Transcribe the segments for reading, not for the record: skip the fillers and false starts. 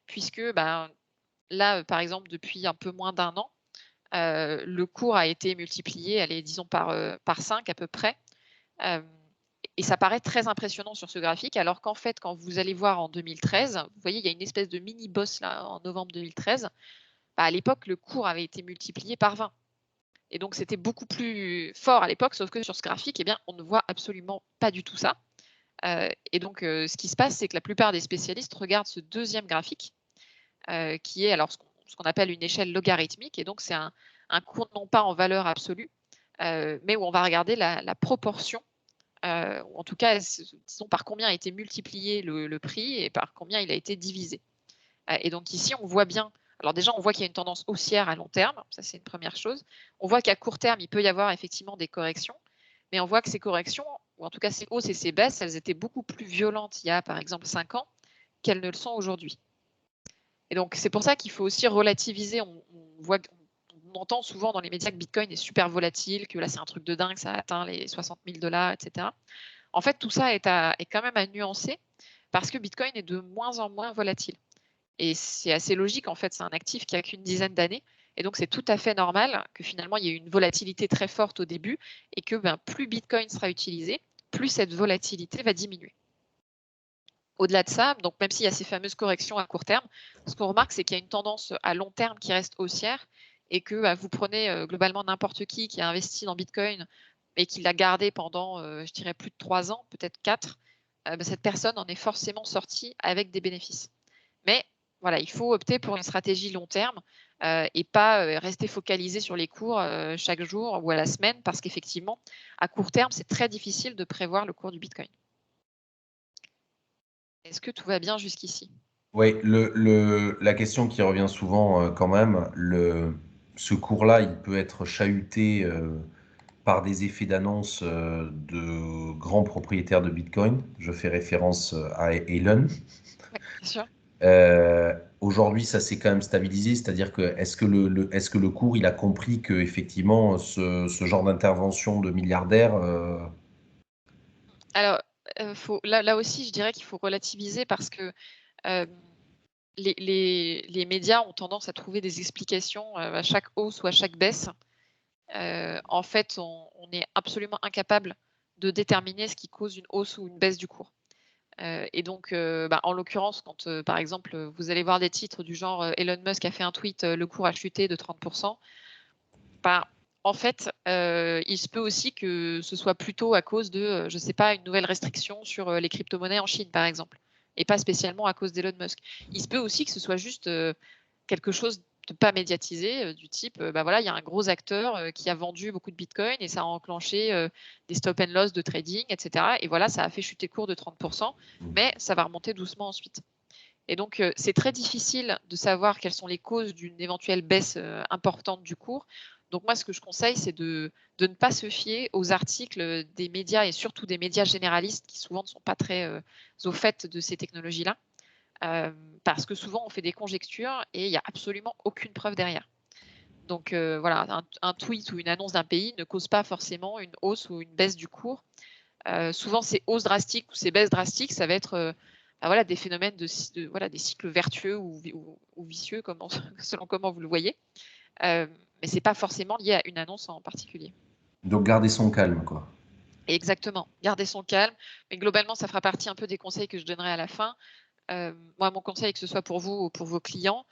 puisque là, par exemple, depuis un peu moins d'1 an, le cours a été multiplié, allez, disons par 5 à peu près. Hem et ça paraît très impressionnant sur ce graphique, alors qu'en fait, quand vous allez voir en 2013, vous voyez, il y a une espèce de mini bosse là, en novembre 2013. À l'époque, le cours avait été multiplié par 20 et donc c'était beaucoup plus fort à l'époque, sauf que sur ce graphique, eh bien, on ne voit absolument pas du tout ça. Et donc ce qui se passe, c'est que la plupart des spécialistes regardent ce deuxième graphique, qui est alors ce qu'on appelle une échelle logarithmique et donc c'est un cours non pas en valeur absolue, mais où on va regarder la proportion, ou en tout cas, disons par combien a été multiplié le prix et par combien il a été divisé. Et donc ici, on voit bien, alors déjà, on voit qu'il y a une tendance haussière à long terme, ça c'est une première chose. On voit qu'à court terme, il peut y avoir effectivement des corrections, mais on voit que ces corrections, ou en tout cas ces hausses et ces baisses, elles étaient beaucoup plus violentes il y a par exemple 5 ans qu'elles ne le sont aujourd'hui. Et donc c'est pour ça qu'il faut aussi relativiser. On entend souvent dans les médias que Bitcoin est super volatile, que là c'est un truc de dingue, ça a atteint les 60 000 $, etc. En fait, tout ça est quand même à nuancer parce que Bitcoin est de moins en moins volatile. Et c'est assez logique, en fait, c'est un actif qui a qu'une dizaine d'années. Et donc, c'est tout à fait normal que finalement, il y ait une volatilité très forte au début et que plus Bitcoin sera utilisé, plus cette volatilité va diminuer. Au-delà de ça, donc même s'il y a ces fameuses corrections à court terme, ce qu'on remarque, c'est qu'il y a une tendance à long terme qui reste haussière et que vous prenez globalement n'importe qui a investi dans Bitcoin et qui l'a gardé pendant, je dirais, plus de 3 ans, peut-être 4, cette personne en est forcément sortie avec des bénéfices. Mais voilà, il faut opter pour une stratégie long terme et pas rester focalisé sur les cours chaque jour ou à la semaine parce qu'effectivement, à court terme, c'est très difficile de prévoir le cours du Bitcoin. Est-ce que tout va bien jusqu'ici? Oui, la question qui revient souvent quand même, ce cours-là, il peut être chahuté par des effets d'annonce de grands propriétaires de Bitcoin. Je fais référence à Elon. Oui, bien sûr. Aujourd'hui, ça s'est quand même stabilisé, c'est-à-dire que est-ce que le cours, il a compris que effectivement ce genre d'intervention de milliardaires, Alors, là aussi, je dirais qu'il faut relativiser parce que hem, les médias ont tendance à trouver des explications à chaque hausse ou à chaque baisse. En fait, on est absolument incapable de déterminer ce qui cause une hausse ou une baisse du cours. Et donc, en l'occurrence, quand, par exemple, vous allez voir des titres du genre, Elon Musk a fait un tweet, le cours a chuté de 30. Bah, en fait, il se peut aussi que ce soit plutôt à cause de, je ne sais pas, une nouvelle restriction sur, les crypto-monnaies en Chine, par exemple, et pas spécialement à cause d'Elon Musk. Il se peut aussi que ce soit juste, quelque chose de pas médiatisé, du type, voilà, il y a un gros acteur, qui a vendu beaucoup de bitcoin et ça a enclenché, des stop and loss de trading et cetera et voilà, ça a fait chuter le cours de 30, mais ça va remonter doucement ensuite. Et donc, c'est très difficile de savoir quelles sont les causes d'une éventuelle baisse, importante du cours. Donc moi, ce que je conseille, c'est de ne pas se fier aux articles, des médias et surtout des médias généralistes qui souvent ne sont pas très, au fait de ces technologies-là. Parce que souvent on fait des conjectures et il y a absolument aucune preuve derrière. Donc, voilà, un tweet ou une annonce d'un pays ne cause pas forcément une hausse ou une baisse du cours. Souvent ces hausses drastiques ou ces baisses drastiques, ça va être, voilà, des phénomènes voilà, des cycles vertueux ou vicieux comment selon comment vous le voyez. Mais c'est pas forcément lié à une annonce en particulier. donc garder son calme, quoi. Exactement, garder son calme, mais globalement, ça fera partie un peu des conseils que je donnerai à la fin. Moi, mon conseil, que ce soit pour vous ou pour vos clients,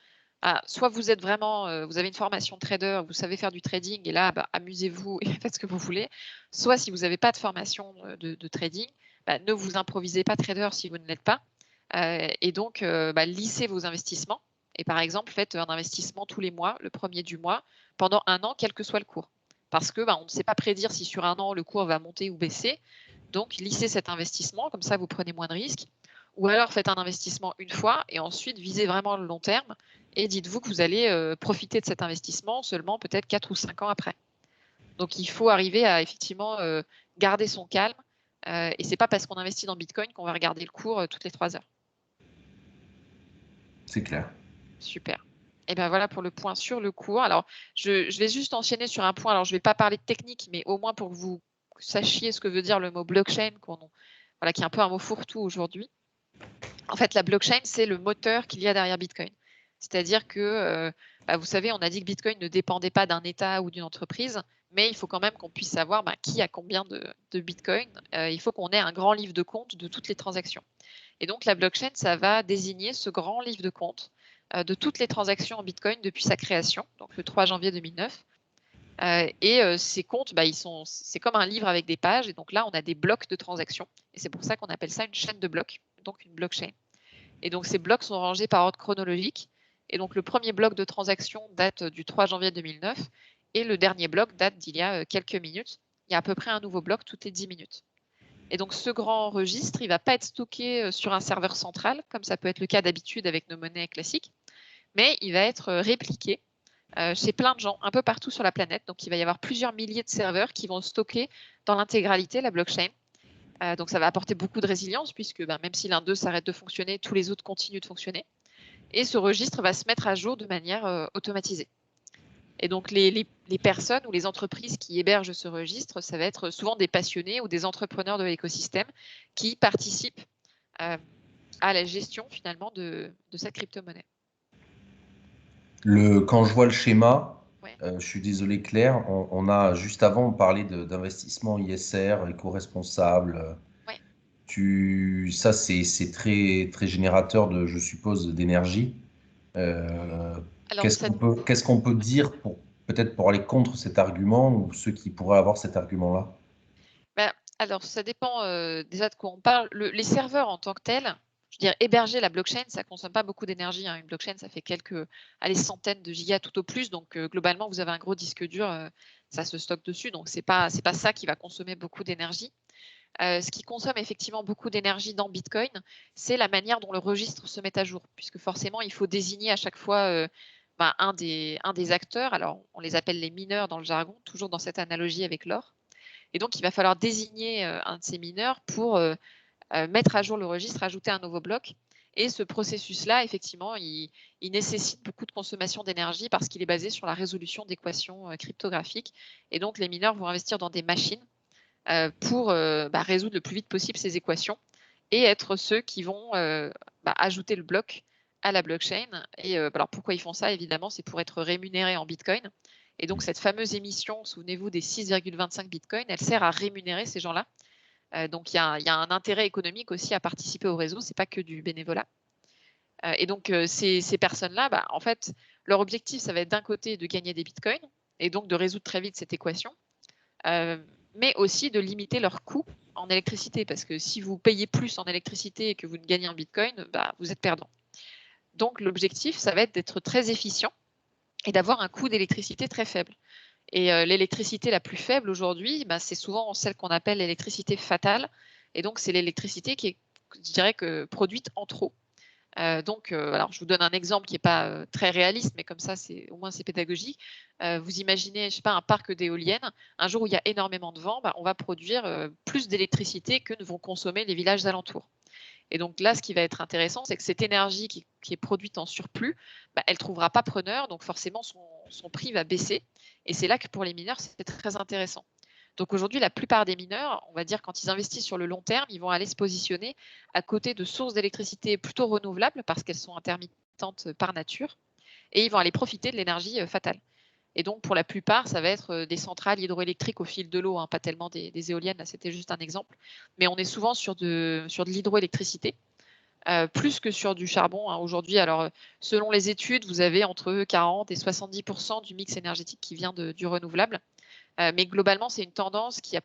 soit vous êtes vraiment, vous avez une formation trader, vous savez faire du trading et là, amusez-vous et faites ce que vous voulez. Soit si vous n'avez pas de formation, de trading, ne vous improvisez pas trader si vous ne l'êtes pas, et donc lissez vos investissements et par exemple, faites un investissement tous les mois, le 1er du mois, pendant 1 an, quel que soit le cours. Parce que, on ne sait pas prédire si sur 1 an, le cours va monter ou baisser. Donc lissez cet investissement, comme ça vous prenez moins de risques. Ou alors faites un investissement une fois et ensuite visez vraiment le long terme et dites-vous que vous allez profiter de cet investissement seulement peut-être 4 ou 5 ans après. Donc il faut arriver à effectivement garder son calme et c'est pas parce qu'on investit dans Bitcoin qu'on va regarder le cours toutes les 3 heures. C'est clair. Super. Et ben voilà pour le point sur le cours. Alors je vais juste enchaîner sur un point. Alors je vais pas parler de technique, mais au moins pour que vous sachiez ce que veut dire le mot blockchain, voilà, qui est un peu un mot fourre-tout aujourd'hui. En fait, la blockchain, c'est le moteur qu'il y a derrière Bitcoin. C'est-à-dire que, vous savez, on a dit que Bitcoin ne dépendait pas d'un État ou d'une entreprise, mais il faut quand même qu'on puisse savoir qui a combien de Bitcoin. Il faut qu'on ait un grand livre de compte de toutes les transactions. Et donc, la blockchain, ça va désigner ce grand livre de compte de toutes les transactions en Bitcoin depuis sa création, donc le 3 janvier 2009. Ces comptes, c'est comme un livre avec des pages. Et donc là, on a des blocs de transactions. Et c'est pour ça qu'on appelle ça une chaîne de blocs, donc une blockchain. Et donc, ces blocs sont rangés par ordre chronologique. Et donc, le premier bloc de transaction date du 3 janvier 2009 et le dernier bloc date d'il y a quelques minutes. Il y a à peu près un nouveau bloc toutes les 10 minutes. Et donc, ce grand registre, il ne va pas être stocké sur un serveur central, comme ça peut être le cas d'habitude avec nos monnaies classiques, mais il va être répliqué chez plein de gens un peu partout sur la planète. Donc, il va y avoir plusieurs milliers de serveurs qui vont stocker dans l'intégralité la blockchain. Donc, ça va apporter beaucoup de résilience puisque même si l'un d'eux s'arrête de fonctionner, tous les autres continuent de fonctionner. Et ce registre va se mettre à jour de manière automatisée. Et donc, les personnes ou les entreprises qui hébergent ce registre, ça va être souvent des passionnés ou des entrepreneurs de l'écosystème qui participent à la gestion finalement de cette crypto-monnaie. Quand je vois le schéma, Ouais. je suis désolé Claire, on a juste avant parlé d'investissement ISR, éco-responsable. Ouais. Ça, c'est très, très générateur de, je suppose, d'énergie. Euh, Alors, qu'est-ce qu'on peut dire peut-être pour aller contre cet argument ou ceux qui pourraient avoir cet argument-là? alors, ça dépend déjà de quoi on parle. Les serveurs en tant que tels, je veux dire, héberger la blockchain, ça ne consomme pas beaucoup d'énergie. Une blockchain, ça fait quelques centaines de gigas tout au plus. Donc, globalement, vous avez un gros disque dur, ça se stocke dessus. Donc, ce n'est pas ça qui va consommer beaucoup d'énergie. Ce qui consomme effectivement beaucoup d'énergie dans Bitcoin, c'est la manière dont le registre se met à jour, puisque forcément, il faut désigner à chaque fois un des acteurs. Alors, on les appelle les mineurs dans le jargon, toujours dans cette analogie avec l'or. Et donc, il va falloir désigner un de ces mineurs pour mettre à jour le registre, ajouter un nouveau bloc. Et ce processus-là, effectivement, il nécessite beaucoup de consommation d'énergie parce qu'il est basé sur la résolution d'équations cryptographiques. Et donc, les mineurs vont investir dans des machines pour résoudre le plus vite possible ces équations et être ceux qui vont ajouter le bloc à la blockchain. Et alors pourquoi ils font ça? Évidemment, c'est pour être rémunérés en Bitcoin. Et donc cette fameuse émission, souvenez-vous des 6,25 Bitcoin, elle sert à rémunérer ces gens-là. Donc il y a un intérêt économique aussi à participer au réseau, c'est pas que du bénévolat. Et donc ces personnes-là, en fait, leur objectif, ça va être d'un côté de gagner des Bitcoins et donc de résoudre très vite cette équation. Mais aussi de limiter leurs coûts en électricité, parce que si vous payez plus en électricité et que vous ne gagnez en Bitcoin, vous êtes perdant. Donc l'objectif, ça va être d'être très efficient et d'avoir un coût d'électricité très faible. Et l'électricité la plus faible aujourd'hui, c'est souvent celle qu'on appelle l'électricité fatale. Et donc c'est l'électricité qui est, je dirais, produite en trop. Alors je vous donne un exemple qui n'est pas très réaliste, mais comme ça, au moins c'est pédagogique. Vous imaginez, je sais pas, un parc d'éoliennes. Un jour où il y a énormément de vent, on va produire plus d'électricité que ne vont consommer les villages alentours. Et donc là, ce qui va être intéressant, c'est que cette énergie qui est produite en surplus, elle ne trouvera pas preneur, donc forcément son prix va baisser. Et c'est là que pour les mineurs, c'est très intéressant. Donc aujourd'hui, la plupart des mineurs, on va dire, quand ils investissent sur le long terme, ils vont aller se positionner à côté de sources d'électricité plutôt renouvelables parce qu'elles sont intermittentes par nature, et ils vont aller profiter de l'énergie fatale. Et donc, pour la plupart, ça va être des centrales hydroélectriques au fil de l'eau, pas tellement des éoliennes, là c'était juste un exemple, mais on est souvent sur de l'hydroélectricité. Plus que sur du charbon aujourd'hui. Alors, selon les études, vous avez entre 40 et 70% du mix énergétique qui vient du renouvelable. Mais globalement, c'est une tendance qui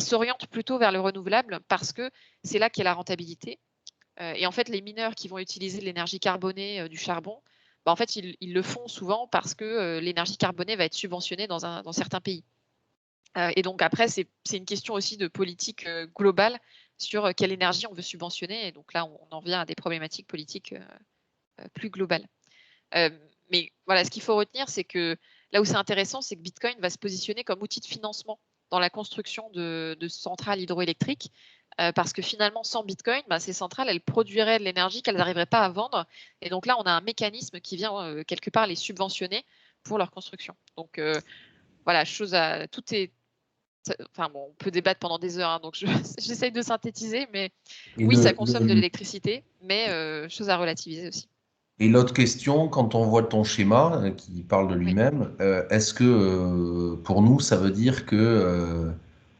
s'oriente plutôt vers le renouvelable parce que c'est là qu'est la rentabilité. Et en fait, les mineurs qui vont utiliser de l'énergie carbonée du charbon, en fait, ils le font souvent parce que l'énergie carbonée va être subventionnée dans certains pays. Et donc après, c'est une question aussi de politique globale sur quelle énergie on veut subventionner. Et donc là, on en vient à des problématiques politiques plus globales. Mais voilà, ce qu'il faut retenir, c'est que là où c'est intéressant, c'est que Bitcoin va se positionner comme outil de financement dans la construction de centrales hydroélectriques. Parce que finalement, sans Bitcoin, ces centrales, elles produiraient de l'énergie qu'elles n'arriveraient pas à vendre. Et donc là, on a un mécanisme qui vient quelque part les subventionner pour leur construction. Donc voilà, tout est Enfin bon, on peut débattre pendant des heures, hein, donc j'essaye de synthétiser, mais Et oui, ça consomme de l'électricité, mais chose à relativiser aussi. Et l'autre question, quand on voit ton schéma qui parle de Oui. lui-même, est-ce que pour nous, ça veut dire que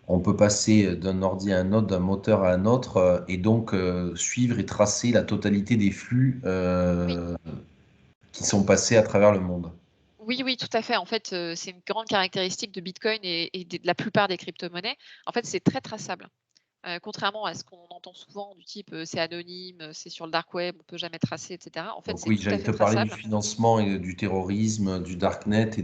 on peut passer d'un ordi à un autre, d'un moteur à un autre, et donc suivre et tracer la totalité des flux Oui. qui sont passés à travers le monde? Oui, oui, tout à fait. En fait, c'est une grande caractéristique de Bitcoin et de la plupart des crypto-monnaies. En fait, c'est très traçable. Contrairement à ce qu'on entend souvent du type, c'est anonyme, c'est sur le dark web, on peut jamais tracer et cetera. En fait, Donc c'est oui, tout à j'allais fait te parler du traçable. financement et du terrorisme, du darknet et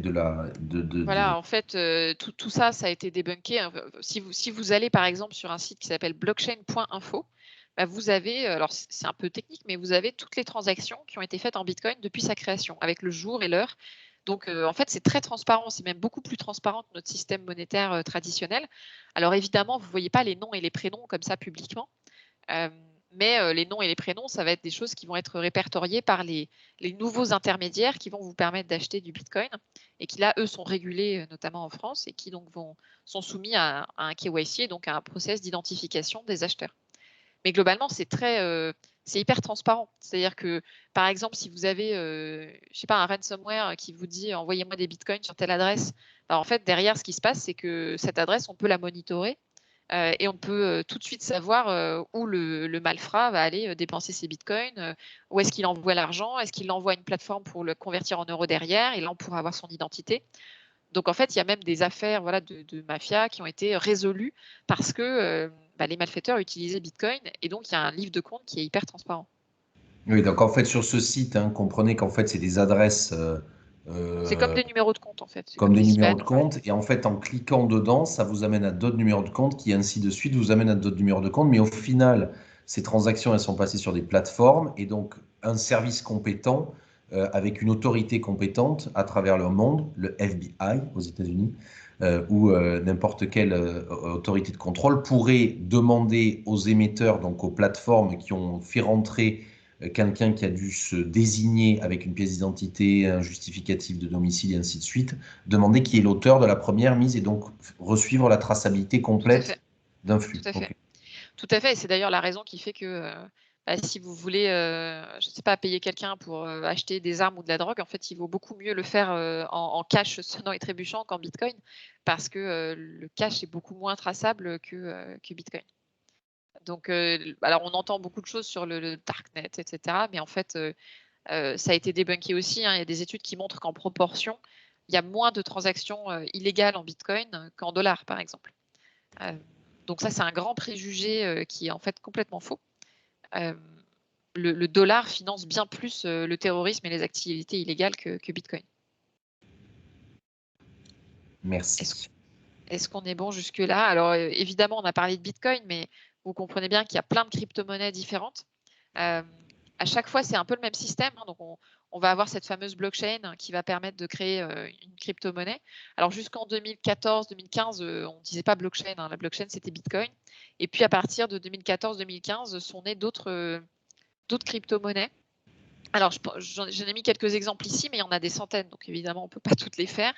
Voilà, en fait, tout ça, ça a été débunké, hein. Si vous allez, par exemple, sur un site qui s'appelle blockchain.info, bah, vous avez, alors c'est un peu technique, mais vous avez toutes les transactions qui ont été faites en bitcoin depuis sa création, avec le jour et l'heure. Donc, en fait, c'est très transparent, c'est même beaucoup plus transparent que notre système monétaire, traditionnel. Alors évidemment, vous voyez pas les noms et les prénoms comme ça publiquement, mais les noms et les prénoms, ça va être des choses qui vont être répertoriées par les nouveaux intermédiaires qui vont vous permettre d'acheter du bitcoin et qui là, eux, sont régulés, notamment en France et qui donc sont soumis à un KYC, donc à un process d'identification des acheteurs. Mais globalement, c'est hyper transparent. C'est-à-dire que, par exemple, si vous avez, je sais pas, un ransomware qui vous dit: «Envoyez-moi des bitcoins sur telle adresse», bah, en fait, derrière, ce qui se passe, c'est que cette adresse, on peut la monitorer, et on peut, tout de suite savoir, où le malfrat va aller, dépenser ses bitcoins, où est-ce qu'il envoie l'argent, est-ce qu'il l'envoie à une plateforme pour le convertir en euros derrière, et là, on pourra avoir son identité. Donc en fait, il y a même des affaires, voilà, de mafia qui ont été résolues parce que, bah, les malfaiteurs utilisaient bitcoin, et donc il y a un livre de compte qui est hyper transparent. Oui, donc en fait, sur ce site, hein, comprenez qu'en fait, c'est des adresses C'est comme euh, des numéros de compte, en fait, c'est comme comme des des numéros IBAN. de compte. Et en fait, en cliquant dedans, ça vous amène à d'autres numéros de compte qui, ainsi de suite, vous amènent à d'autres numéros de compte. Mais au final, ces transactions, elles sont passées sur des plateformes et donc un service compétent avec une autorité compétente à travers le monde, le FBI aux États-Unis, ou n'importe quelle autorité de contrôle pourrait demander aux émetteurs, donc aux plateformes qui ont fait rentrer quelqu'un qui a dû se désigner avec une pièce d'identité, un justificatif de domicile et ainsi de suite, demander qui est l'auteur de la première mise et donc resuivre la traçabilité Tout à complète fait, d'un tout flux. à fait. Ok. Tout à fait, et c'est d'ailleurs la raison qui fait que, bah, si vous voulez, je ne sais pas, payer quelqu'un pour, acheter des armes ou de la drogue, en fait, il vaut beaucoup mieux le faire, en cash sonnant et trébuchant qu'en bitcoin, parce que, le cash est beaucoup moins traçable que bitcoin. Donc, alors on entend beaucoup de choses sur le darknet et cetera, mais en fait, ça a été débunké aussi, hein. Il y a des études qui montrent qu'en proportion, il y a moins de transactions, illégales en bitcoin qu'en dollars, par exemple. Heu, donc ça, c'est un grand préjugé, qui est en fait complètement faux. Hem, le dollar finance bien plus, le terrorisme et les activités illégales que bitcoin. Est-ce Merci. est-ce qu'on est bon jusque-là? Alors, évidemment, on a parlé de bitcoin, mais vous comprenez bien qu'il y a plein de cryptomonnaies différentes. Hem, à chaque fois, c'est un peu le même système, hein, donc on va avoir cette fameuse blockchain qui va permettre de créer, une cryptomonnaie. Alors jusqu'en 2014-2015, on disait pas blockchain, hein, la blockchain, c'était bitcoin, et puis à partir de 2014-2015 sont nées d'autres cryptomonnaies. Alors j'en ai mis quelques exemples ici, mais il y en a des centaines, donc évidemment, on peut pas toutes les faire.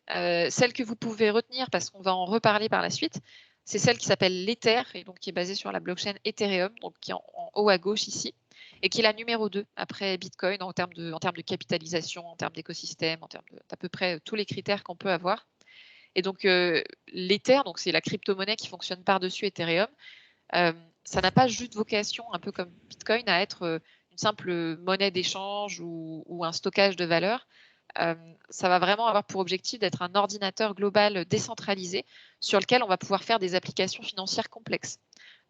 Celle que vous pouvez retenir, parce qu'on va en reparler par la suite, c'est celle qui s'appelle l'Ether, et donc qui est basée sur la blockchain Ethereum, donc qui est en haut à gauche ici, et qui est la numéro 2 après Bitcoin en termes de capitalisation, en termes d'écosystème, en termes d'à peu près tous les critères qu'on peut avoir. Et donc, l'Ether, donc c'est la crypto-monnaie qui fonctionne par-dessus Ethereum. Ça n'a pas juste vocation, un peu comme Bitcoin, à être une simple monnaie d'échange ou un stockage de valeur. Ça va vraiment avoir pour objectif d'être un ordinateur global décentralisé sur lequel on va pouvoir faire des applications financières complexes.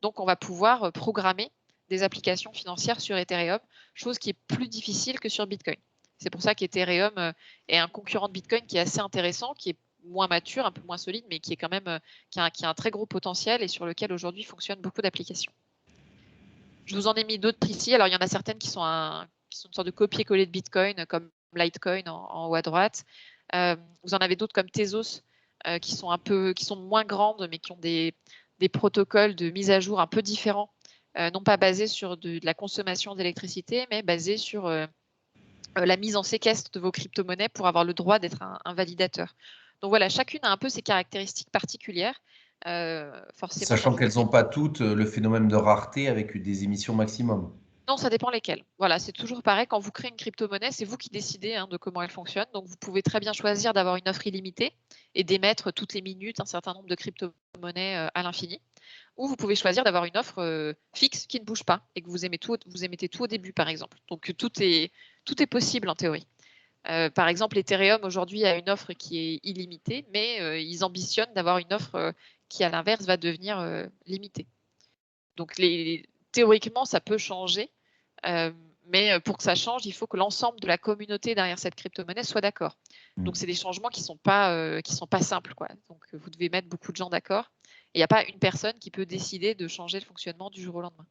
Donc, on va pouvoir programmer des applications financières sur Ethereum, chose qui est plus difficile que sur Bitcoin. C'est pour ça qu'Ethereum est un concurrent de Bitcoin qui est assez intéressant, qui est moins mature, un peu moins solide, mais qui est quand même qui a un très gros potentiel et sur lequel aujourd'hui fonctionnent beaucoup d'applications. Je vous en ai mis d'autres ici. Alors, il y en a certaines qui sont une sorte de copier-coller de Bitcoin, comme Litecoin en haut à droite. Vous en avez d'autres comme Tezos, qui sont moins grandes, mais qui ont des protocoles de mise à jour un peu différents, non pas basés sur de la consommation d'électricité, mais basés sur la mise en séquestre de vos crypto-monnaies pour avoir le droit d'être un validateur. Donc voilà, chacune a un peu ses caractéristiques particulières. Forcément, Sachant qu'elles n'ont pas toutes le phénomène de rareté avec des émissions maximum. non, ça dépend lesquelles. Voilà, c'est toujours pareil. Quand vous créez une crypto-monnaie, c'est vous qui décidez de comment elle fonctionne. Donc, vous pouvez très bien choisir d'avoir une offre illimitée et d'émettre toutes les minutes un certain nombre de crypto-monnaies à l'infini. Ou vous pouvez choisir d'avoir une offre fixe qui ne bouge pas et que vous émettez tout au début, par exemple. Donc, tout est possible en théorie. Par exemple, Ethereum aujourd'hui a une offre qui est illimitée, mais ils ambitionnent d'avoir une offre qui, à l'inverse, va devenir limitée. Donc, théoriquement, ça peut changer. Mais pour que ça change, il faut que l'ensemble de la communauté derrière cette crypto-monnaie soit d'accord. Donc, c'est des changements qui sont pas simples, quoi. Donc, vous devez mettre beaucoup de gens d'accord. Il n'y a pas une personne qui peut décider de changer le fonctionnement du jour au lendemain.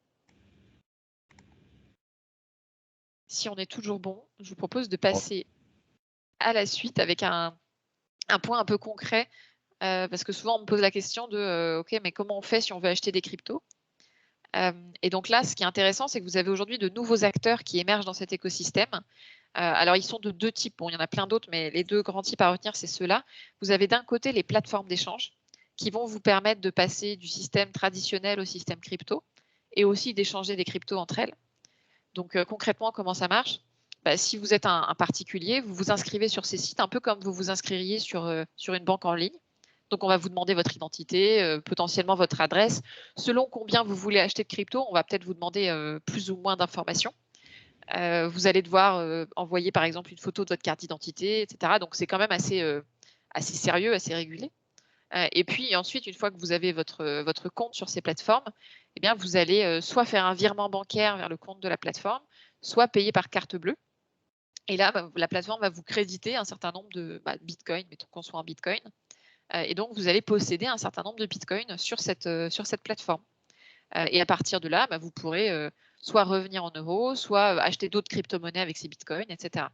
Si on est toujours bon, je vous propose de passer à la suite avec un point un peu concret, parce que souvent on me pose la question de OK, mais comment on fait si on veut acheter des cryptos? Et donc là, ce qui est intéressant, c'est que vous avez aujourd'hui de nouveaux acteurs qui émergent dans cet écosystème. Alors, ils sont de deux types. Bon, il y en a plein d'autres, mais les deux grands types à retenir, c'est ceux-là. Vous avez d'un côté les plateformes d'échange qui vont vous permettre de passer du système traditionnel au système crypto et aussi d'échanger des cryptos entre elles. Donc, concrètement, comment ça marche? Si vous êtes un particulier, vous vous inscrivez sur ces sites un peu comme vous vous inscririez sur une banque en ligne. Donc, on va vous demander votre identité, potentiellement votre adresse. Selon combien vous voulez acheter de crypto, on va peut-être vous demander plus ou moins d'informations. Vous allez devoir envoyer, par exemple, une photo de votre carte d'identité, etc. Donc, c'est quand même assez sérieux, assez régulier. Et puis ensuite, une fois que vous avez votre compte sur ces plateformes, eh bien, vous allez soit faire un virement bancaire vers le compte de la plateforme, soit payer par carte bleue. Et là, la plateforme va vous créditer un certain nombre de bitcoins, mettons qu'on soit en bitcoin. Et donc, vous allez posséder un certain nombre de bitcoins sur cette plateforme. Et à partir de là, vous pourrez soit revenir en euros, soit acheter d'autres crypto-monnaies avec ces bitcoins, etc.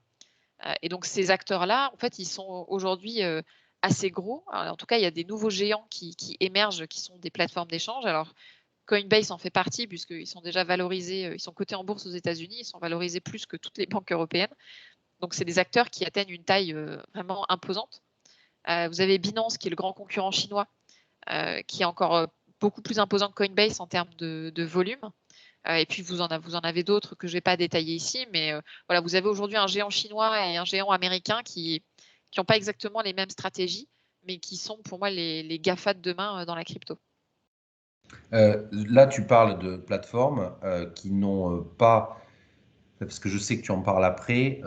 Et donc, ces acteurs-là, en fait, ils sont aujourd'hui assez gros. Alors, en tout cas, il y a des nouveaux géants qui émergent, qui sont des plateformes d'échange. Alors, Coinbase en fait partie, puisqu'ils sont déjà valorisés, ils sont cotés en bourse aux États-Unis, ils sont valorisés plus que toutes les banques européennes. Donc, c'est des acteurs qui atteignent une taille vraiment imposante. Vous avez Binance, qui est le grand concurrent chinois, qui est encore beaucoup plus imposant que Coinbase en termes de volume. Et puis, vous en avez d'autres que je ne vais pas détailler ici, mais voilà, vous avez aujourd'hui un géant chinois et un géant américain qui n'ont pas exactement les mêmes stratégies, mais qui sont pour moi les GAFA de demain dans la crypto. Là, tu parles de plateformes qui n'ont pas, parce que je sais que tu en parles après,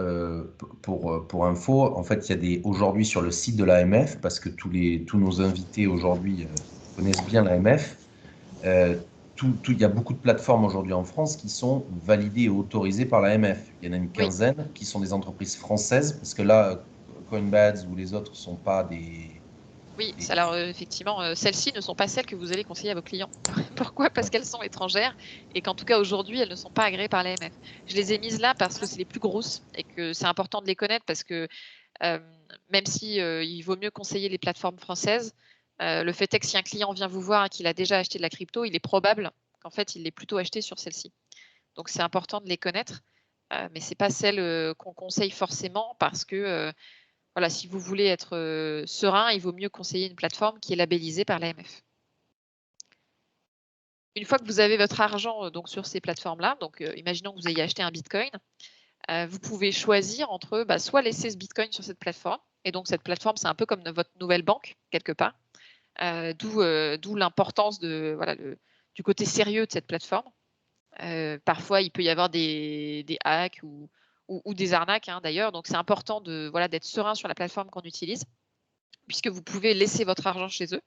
pour info, en fait, il y a aujourd'hui sur le site de l'AMF, parce que tous nos invités aujourd'hui connaissent bien l'AMF, il y a beaucoup de plateformes aujourd'hui en France qui sont validées et autorisées par l'AMF. Il y en a une Oui. quinzaine qui sont des entreprises françaises, parce que là, Coinbase ou les autres ne sont pas des... Oui, alors effectivement, celles-ci ne sont pas celles que vous allez conseiller à vos clients. Pourquoi? Parce qu'elles sont étrangères et qu'en tout cas aujourd'hui, elles ne sont pas agréées par l'AMF. Je les ai mises là parce que c'est les plus grosses et que c'est important de les connaître parce que même si il vaut mieux conseiller les plateformes françaises, le fait est que si un client vient vous voir et qu'il a déjà acheté de la crypto, il est probable qu'en fait, il l'ait plutôt acheté sur celle-ci. Donc, c'est important de les connaître, mais ce n'est pas celles qu'on conseille forcément parce que voilà, si vous voulez être serein, il vaut mieux conseiller une plateforme qui est labellisée par l'AMF. Une fois que vous avez votre argent donc sur ces plateformes-là, donc imaginons que vous ayez acheté un Bitcoin, vous pouvez choisir entre soit laisser ce Bitcoin sur cette plateforme, et donc cette plateforme, c'est un peu comme votre nouvelle banque, quelque part, d'où l'importance du côté sérieux de cette plateforme. Parfois, il peut y avoir des hacks ou des arnaques, d'ailleurs, donc c'est important d'être serein sur la plateforme qu'on utilise, puisque vous pouvez laisser votre argent chez eux,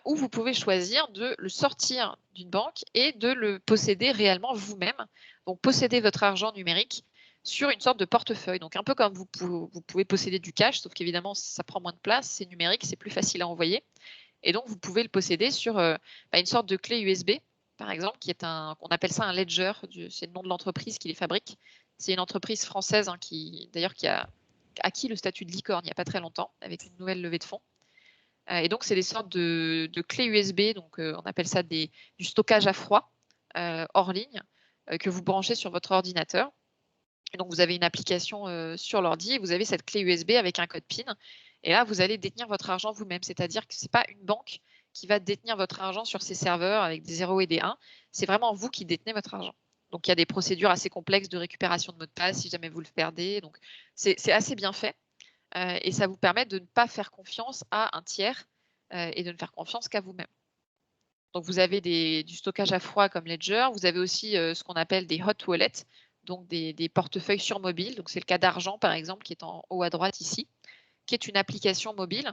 ou vous pouvez choisir de le sortir d'une banque et de le posséder réellement vous-même. Donc, posséder votre argent numérique sur une sorte de portefeuille. Donc, un peu comme vous pouvez posséder du cash, sauf qu'évidemment, ça prend moins de place, c'est numérique, c'est plus facile à envoyer. Et donc, vous pouvez le posséder sur une sorte de clé USB, par exemple, on appelle ça un ledger, c'est le nom de l'entreprise qui les fabrique. C'est une entreprise française qui a acquis le statut de licorne il n'y a pas très longtemps, avec une nouvelle levée de fonds. Et donc, c'est des sortes de clés USB, donc on appelle ça du stockage à froid hors ligne que vous branchez sur votre ordinateur. Et donc, vous avez une application sur l'ordi et vous avez cette clé USB avec un code PIN. Et là, vous allez détenir votre argent vous-même. C'est-à-dire que ce n'est pas une banque qui va détenir votre argent sur ses serveurs avec des 0 et des 1. C'est vraiment vous qui détenez votre argent. Donc, il y a des procédures assez complexes de récupération de mot de passe si jamais vous le perdez. Donc, c'est assez bien fait. Et ça vous permet de ne pas faire confiance à un tiers et de ne faire confiance qu'à vous-même. Donc, vous avez du stockage à froid comme Ledger. Vous avez aussi ce qu'on appelle des hot wallets, donc des portefeuilles sur mobile. Donc, c'est le cas d'Argent, par exemple, qui est en haut à droite ici, qui est une application mobile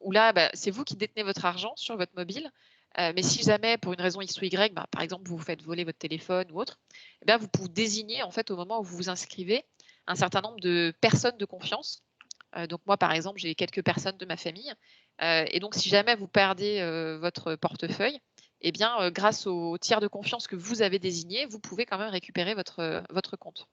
où là, c'est vous qui détenez votre argent sur votre mobile. Mais si jamais, pour une raison X ou Y, par exemple, vous vous faites voler votre téléphone ou autre, vous pouvez désigner, en fait, au moment où vous vous inscrivez, un certain nombre de personnes de confiance. Donc moi, par exemple, j'ai quelques personnes de ma famille. Et donc, si jamais vous perdez votre portefeuille, grâce au tiers de confiance que vous avez désigné, vous pouvez quand même récupérer votre compte.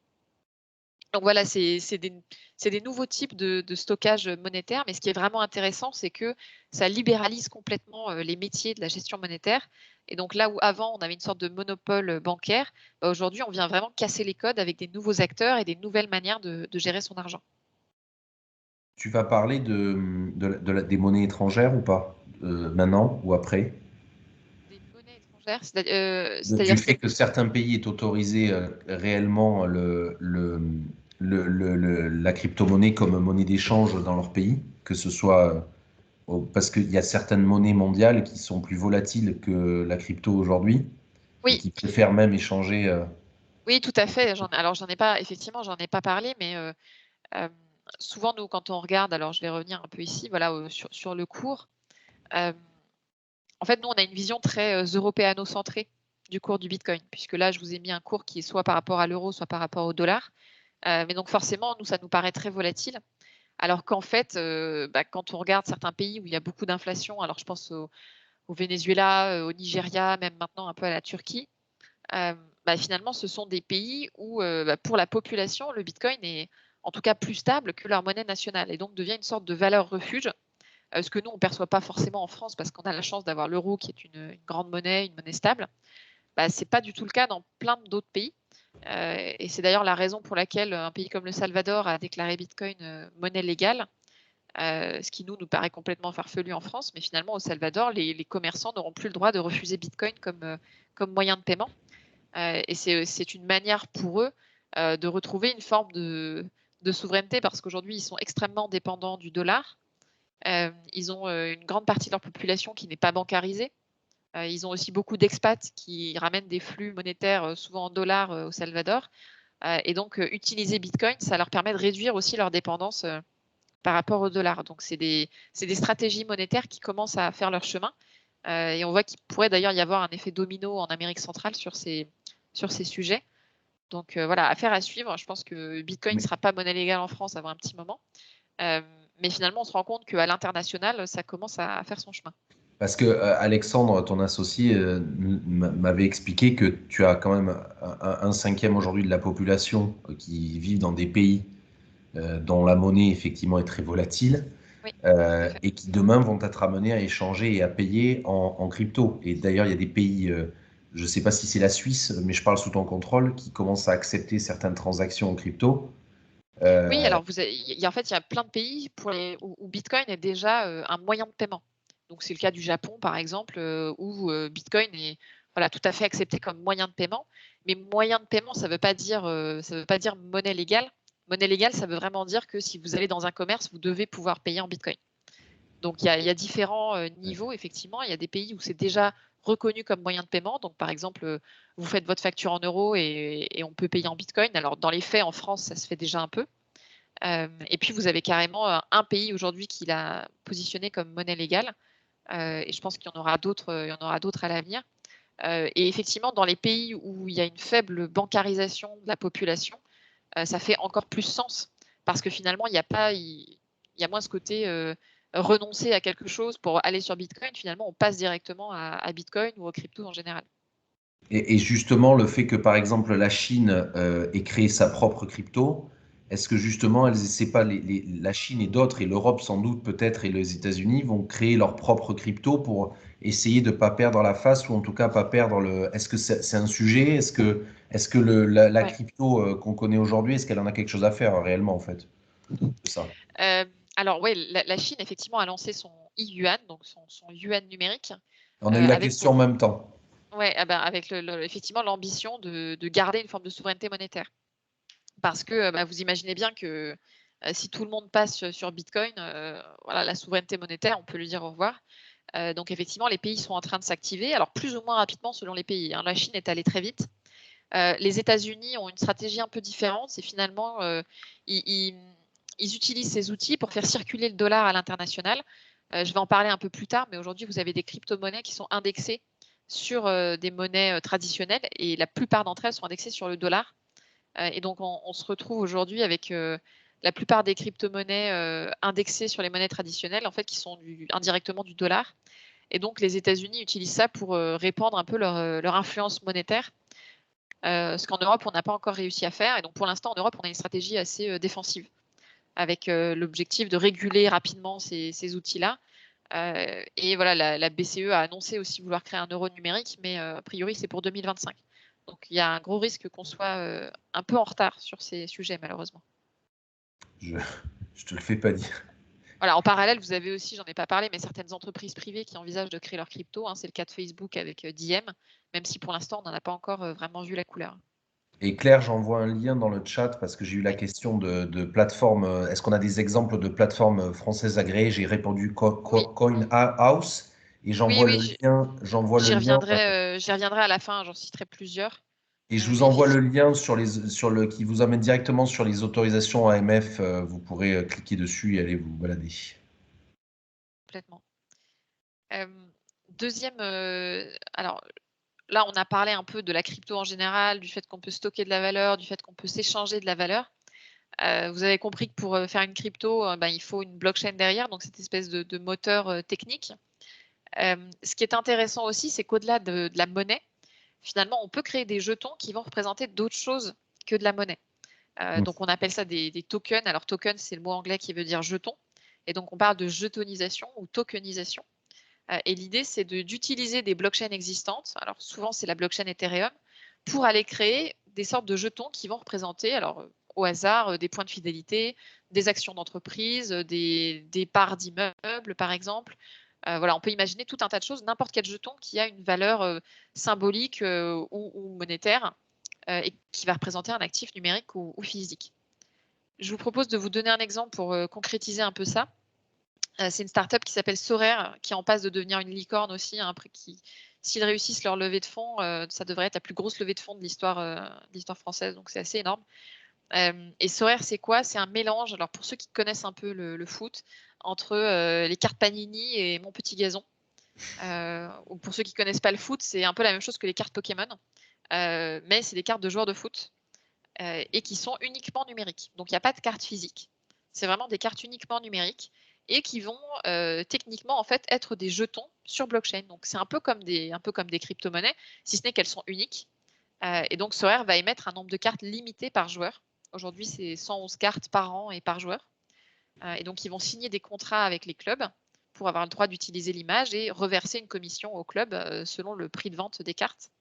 Donc voilà, c'est des nouveaux types de stockage monétaire. Mais ce qui est vraiment intéressant, c'est que ça libéralise complètement les métiers de la gestion monétaire. Et donc là où avant, on avait une sorte de monopole bancaire, aujourd'hui, on vient vraiment casser les codes avec des nouveaux acteurs et des nouvelles manières de gérer son argent. Tu vas parler des monnaies étrangères ou pas, maintenant ou après? Des monnaies étrangères, Du c'est-à-dire fait que certains pays aient autorisé réellement la crypto-monnaie comme monnaie d'échange dans leur pays, que ce soit parce qu'il y a certaines monnaies mondiales qui sont plus volatiles que la crypto aujourd'hui et oui, qui préfèrent même échanger. oui, tout à fait. Alors j'en ai pas, effectivement, j'en ai pas parlé, mais souvent nous, quand on regarde, alors je vais revenir un peu ici, voilà, sur le cours. En fait, nous, on a une vision très européano-centrée du cours du Bitcoin, puisque là, je vous ai mis un cours qui est soit par rapport à l'euro, soit par rapport au dollar. Mais donc forcément, nous, ça nous paraît très volatile. Alors qu'en fait, quand on regarde certains pays où il y a beaucoup d'inflation, alors je pense au Venezuela, au Nigeria, même maintenant un peu à la Turquie, finalement, ce sont des pays où, pour la population, le Bitcoin est en tout cas plus stable que leur monnaie nationale et donc devient une sorte de valeur refuge, ce que nous, on ne perçoit pas forcément en France parce qu'on a la chance d'avoir l'euro qui est une grande monnaie, une monnaie stable. Ce n'est pas du tout le cas dans plein d'autres pays. Et c'est d'ailleurs la raison pour laquelle un pays comme le Salvador a déclaré Bitcoin monnaie légale, ce qui nous paraît complètement farfelu en France. Mais finalement, au Salvador, les commerçants n'auront plus le droit de refuser Bitcoin comme moyen de paiement. Et c'est une manière pour eux de retrouver une forme de souveraineté parce qu'aujourd'hui, ils sont extrêmement dépendants du dollar. Ils ont une grande partie de leur population qui n'est pas bancarisée. Ils ont aussi beaucoup d'expats qui ramènent des flux monétaires souvent en dollars au Salvador. Et donc, utiliser Bitcoin, ça leur permet de réduire aussi leur dépendance par rapport au dollar. Donc, c'est des stratégies monétaires qui commencent à faire leur chemin. Et on voit qu'il pourrait d'ailleurs y avoir un effet domino en Amérique centrale sur ces sujets. Donc voilà, affaire à suivre. Je pense que Bitcoin ne sera pas monnaie légale en France avant un petit moment. Mais finalement, on se rend compte qu'à l'international, ça commence à faire son chemin. Parce que Alexandre, ton associé, m'avait expliqué que tu as quand même un cinquième aujourd'hui de la population qui vit dans des pays dont la monnaie effectivement est très volatile. Oui, Et qui demain vont être amenés à échanger et à payer en crypto. Et d'ailleurs, il y a des pays, je ne sais pas si c'est la Suisse, mais je parle sous ton contrôle, qui commencent à accepter certaines transactions en crypto. oui, alors en fait, il y a plein de pays où Bitcoin est déjà un moyen de paiement. Donc c'est le cas du Japon, par exemple, où Bitcoin est tout à fait accepté comme moyen de paiement. Mais moyen de paiement, ça ne veut pas dire monnaie légale. Monnaie légale, ça veut vraiment dire que si vous allez dans un commerce, vous devez pouvoir payer en Bitcoin. Donc il y a différents niveaux, effectivement. Il y a des pays où c'est déjà reconnu comme moyen de paiement. Donc par exemple, vous faites votre facture en euros et on peut payer en Bitcoin. Alors dans les faits, en France, ça se fait déjà un peu. Et puis vous avez carrément un pays aujourd'hui qui l'a positionné comme monnaie légale. Et je pense qu'il y en aura d'autres à l'avenir. Et effectivement, dans les pays où il y a une faible bancarisation de la population, ça fait encore plus sens parce que finalement, il y a moins ce côté renoncer à quelque chose pour aller sur Bitcoin. Finalement, on passe directement à Bitcoin ou aux cryptos en général. Et justement, le fait que, par exemple, la Chine ait créé sa propre crypto, est-ce que justement, elles essaient pas, la Chine et d'autres, et l'Europe sans doute peut-être, et les États-Unis, vont créer leur propre crypto pour essayer de ne pas perdre la face, ou en tout cas pas perdre le... Est-ce que c'est un sujet? Est-ce que la Ouais. crypto qu'on connaît aujourd'hui, est-ce qu'elle en a quelque chose à faire réellement, en fait, de ça? Alors oui, la Chine effectivement a lancé son e-yuan, donc son yuan numérique, On a eu la avec question en même temps. ouais, ah ben, avec effectivement l'ambition de garder une forme de souveraineté monétaire. Parce que bah, vous imaginez bien que si tout le monde passe sur Bitcoin, voilà, la souveraineté monétaire, on peut lui dire au revoir. Donc effectivement, les pays sont en train de s'activer, alors plus ou moins rapidement selon les pays, hein. La Chine est allée très vite. Les États-Unis ont une stratégie un peu différente, c'est finalement ils utilisent ces outils pour faire circuler le dollar à l'international. Je vais en parler un peu plus tard, mais aujourd'hui, vous avez des crypto-monnaies qui sont indexées sur des monnaies traditionnelles et la plupart d'entre elles sont indexées sur le dollar. Et donc, on se retrouve aujourd'hui avec la plupart des crypto-monnaies indexées sur les monnaies traditionnelles, en fait, qui sont indirectement du dollar. Et donc, les États-Unis utilisent ça pour répandre un peu leur influence monétaire, ce qu'en Europe, on n'a pas encore réussi à faire. Et donc, pour l'instant, en Europe, on a une stratégie assez défensive, avec l'objectif de réguler rapidement ces outils-là. Et voilà, la BCE a annoncé aussi vouloir créer un euro numérique, mais a priori, c'est pour 2025. Donc, il y a un gros risque qu'on soit un peu en retard sur ces sujets, malheureusement. Je te le fais pas dire. Voilà, en parallèle, vous avez aussi, j'en ai pas parlé, mais certaines entreprises privées qui envisagent de créer leur crypto, hein. C'est le cas de Facebook avec Diem, même si pour l'instant, on n'en a pas encore vraiment vu la couleur. Et Claire, j'envoie un lien dans le chat parce que j'ai eu la Ouais. question de plateformes. Est-ce qu'on a des exemples de plateformes françaises agréées? J'ai répondu Oui, Coin House et oui, j'envoie oui, le lien. J'envoie le lien j'y reviendrai à la fin, j'en citerai plusieurs. et je vous Mais envoie le effectivement, lien qui vous amène directement sur les autorisations AMF. Vous pourrez cliquer dessus et aller vous balader. complètement. Deuxième, alors là, on a parlé un peu de la crypto en général, du fait qu'on peut stocker de la valeur, du fait qu'on peut s'échanger de la valeur. Vous avez compris que pour faire une crypto, ben, il faut une blockchain derrière, donc cette espèce de moteur technique. Ce qui est intéressant aussi, c'est qu'au-delà de la monnaie, finalement, on peut créer des jetons qui vont représenter d'autres choses que de la monnaie. Donc, on appelle ça des tokens. Alors, token, c'est le mot anglais qui veut dire jeton. Et donc, on parle de jetonisation ou tokenisation. Et l'idée, c'est d'utiliser des blockchains existantes. Alors, souvent, c'est la blockchain Ethereum pour aller créer des sortes de jetons qui vont représenter, alors au hasard, des points de fidélité, des actions d'entreprise, des parts d'immeubles, par exemple. Voilà, on peut imaginer tout un tas de choses, n'importe quel jeton qui a une valeur symbolique ou monétaire et qui va représenter un actif numérique ou physique. Je vous propose de vous donner un exemple pour concrétiser un peu ça. C'est une startup qui s'appelle Sorare, qui est en passe de devenir une licorne aussi, hein, s'ils réussissent leur levée de fonds, ça devrait être la plus grosse levée de fonds de l'histoire française, donc c'est assez énorme. Et Sorare, c'est quoi? C'est un mélange, alors pour ceux qui connaissent un peu le foot, entre les cartes Panini et Mon Petit Gazon. Ou pour ceux qui connaissent pas le foot, c'est un peu la même chose que les cartes Pokémon, mais c'est des cartes de joueurs de foot et qui sont uniquement numériques. Donc il n'y a pas de carte physique. C'est vraiment des cartes uniquement numériques et qui vont techniquement en fait être des jetons sur blockchain. Donc c'est un peu comme des crypto-monnaies, si ce n'est qu'elles sont uniques. Et donc Sorare va émettre un nombre de cartes limité par joueur. Aujourd'hui, c'est 111 cartes par an et par joueur. Et donc ils vont signer des contrats avec les clubs pour avoir le droit d'utiliser l'image et reverser une commission au club selon le prix de vente des cartes.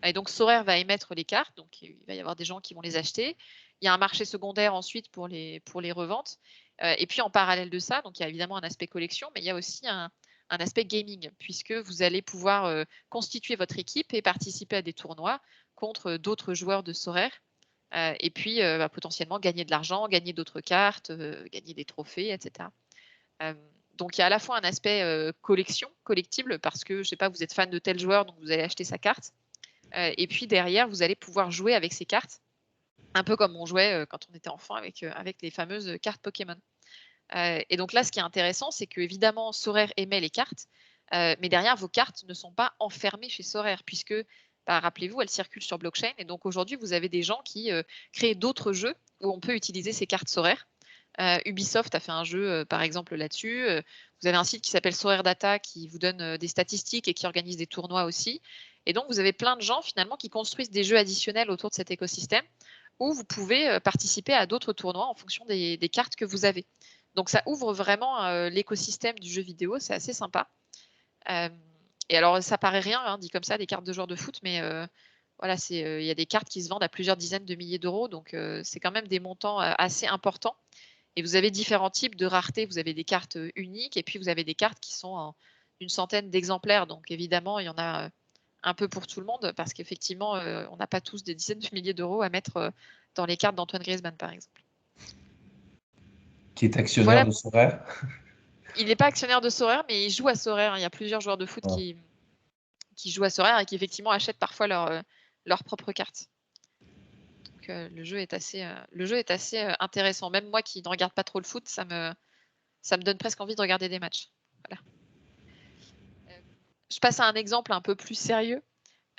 Et donc Sorare va émettre les cartes, donc il va y avoir des gens qui vont les acheter. Il y a un marché secondaire ensuite pour les reventes. Et puis en parallèle de ça, donc il y a évidemment un aspect collection, mais il y a aussi un aspect gaming, puisque vous allez pouvoir constituer votre équipe et participer à des tournois contre d'autres joueurs de Sorare. Et puis bah, potentiellement gagner de l'argent, gagner d'autres cartes, gagner des trophées, etc. Donc il y a à la fois un aspect collection, collectible, parce que je sais pas, vous êtes fan de tel joueur, donc vous allez acheter sa carte. Et puis derrière, vous allez pouvoir jouer avec ces cartes, un peu comme on jouait quand on était enfant avec les fameuses cartes Pokémon. Et donc là, ce qui est intéressant, c'est que évidemment, Sorare émet les cartes, mais derrière, vos cartes ne sont pas enfermées chez Sorare, puisque, bah, rappelez-vous, elles circulent sur blockchain. Et donc aujourd'hui, vous avez des gens qui créent d'autres jeux où on peut utiliser ces cartes Sorare. Ubisoft a fait un jeu, par exemple, là-dessus. Vous avez un site qui s'appelle Sorare Data qui vous donne des statistiques et qui organise des tournois aussi. Et donc, vous avez plein de gens, finalement, qui construisent des jeux additionnels autour de cet écosystème où vous pouvez participer à d'autres tournois en fonction des cartes que vous avez. Donc, ça ouvre vraiment l'écosystème du jeu vidéo. C'est assez sympa. Et alors, ça paraît rien, hein, dit comme ça, des cartes de joueurs de foot, mais voilà, il y a des cartes qui se vendent à plusieurs dizaines de milliers d'euros. Donc, c'est quand même des montants assez importants. Et vous avez différents types de rareté. Vous avez des cartes uniques et puis vous avez des cartes qui sont en une centaine d'exemplaires. Donc évidemment, il y en a un peu pour tout le monde parce qu'effectivement, on n'a pas tous des dizaines de milliers d'euros à mettre dans les cartes d'Antoine Griezmann, par exemple. Qui est actionnaire Voilà. de Sorare. Il n'est pas actionnaire de Sorare, mais il joue à Sorare. Il y a plusieurs joueurs de foot qui jouent à Sorare et qui effectivement achètent parfois leurs propres cartes. Donc le jeu est assez intéressant. Même moi qui ne regarde pas trop le foot, ça me donne presque envie de regarder des matchs. Voilà. Je passe à un exemple un peu plus sérieux,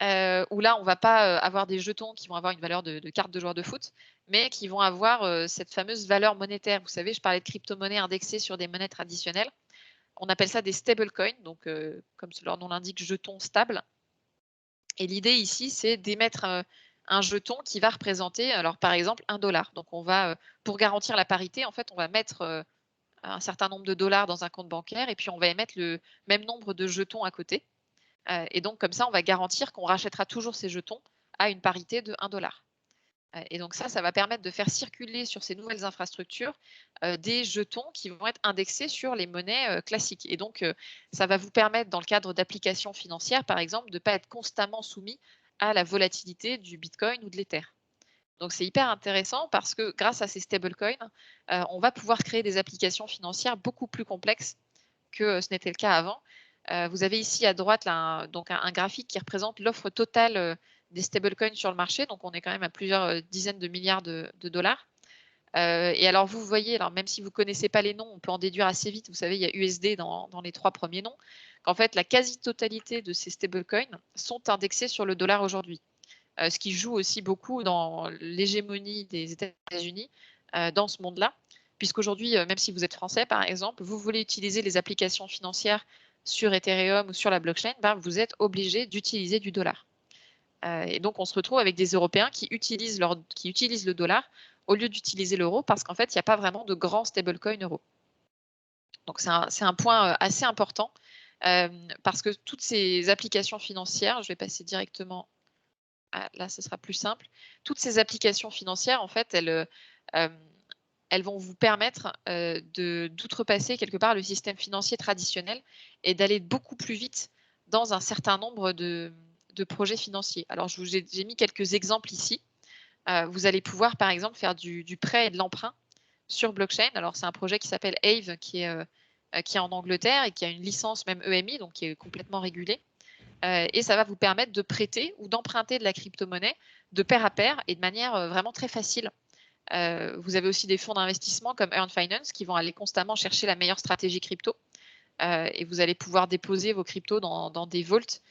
où là, on ne va pas avoir des jetons qui vont avoir une valeur de carte de joueur de foot, mais qui vont avoir cette fameuse valeur monétaire. Vous savez, je parlais de crypto-monnaies indexées sur des monnaies traditionnelles. On appelle ça des stablecoins, donc comme leur nom l'indique, jetons stables. Et l'idée ici, c'est d'émettre un jeton qui va représenter, alors par exemple, $1. Donc on va, pour garantir la parité, en fait, on va mettre un certain nombre de dollars dans un compte bancaire et puis on va émettre le même nombre de jetons à côté. Et donc comme ça, on va garantir qu'on rachètera toujours ces jetons à une parité de $1. Et donc ça va permettre de faire circuler sur ces nouvelles infrastructures des jetons qui vont être indexés sur les monnaies classiques. Et donc, ça va vous permettre, dans le cadre d'applications financières, par exemple, de ne pas être constamment soumis à la volatilité du Bitcoin ou de l'Ether. Donc, c'est hyper intéressant parce que grâce à ces stablecoins, on va pouvoir créer des applications financières beaucoup plus complexes que ce n'était le cas avant. Vous avez ici à droite là, un graphique qui représente l'offre totale des stablecoins sur le marché. Donc, on est quand même à plusieurs dizaines de milliards de dollars. Et alors, vous voyez, alors même si vous ne connaissez pas les noms, on peut en déduire assez vite. Vous savez, il y a USD dans les 3 premiers noms. Qu'en fait, la quasi-totalité de ces stablecoins sont indexés sur le dollar aujourd'hui. Ce qui joue aussi beaucoup dans l'hégémonie des États-Unis dans ce monde-là. Puisqu'aujourd'hui, même si vous êtes français, par exemple, vous voulez utiliser les applications financières sur Ethereum ou sur la blockchain, vous êtes obligé d'utiliser du dollar. Et donc, on se retrouve avec des Européens qui utilisent le dollar au lieu d'utiliser l'euro parce qu'en fait, il n'y a pas vraiment de grands stablecoins euro. Donc, c'est un point assez important parce que toutes ces applications financières, je vais passer directement là, ce sera plus simple. Toutes ces applications financières, en fait, elles vont vous permettre d'outrepasser quelque part le système financier traditionnel et d'aller beaucoup plus vite dans un certain nombre de projets financiers. Alors, j'ai mis quelques exemples ici. Vous allez pouvoir, par exemple, faire du prêt et de l'emprunt sur blockchain. Alors, c'est un projet qui s'appelle Aave, qui est en Angleterre et qui a une licence même EMI, donc qui est complètement régulée. Et ça va vous permettre de prêter ou d'emprunter de la crypto-monnaie de pair à pair et de manière vraiment très facile. Vous avez aussi des fonds d'investissement comme Earn Finance qui vont aller constamment chercher la meilleure stratégie crypto. Et vous allez pouvoir déposer vos cryptos dans des vaults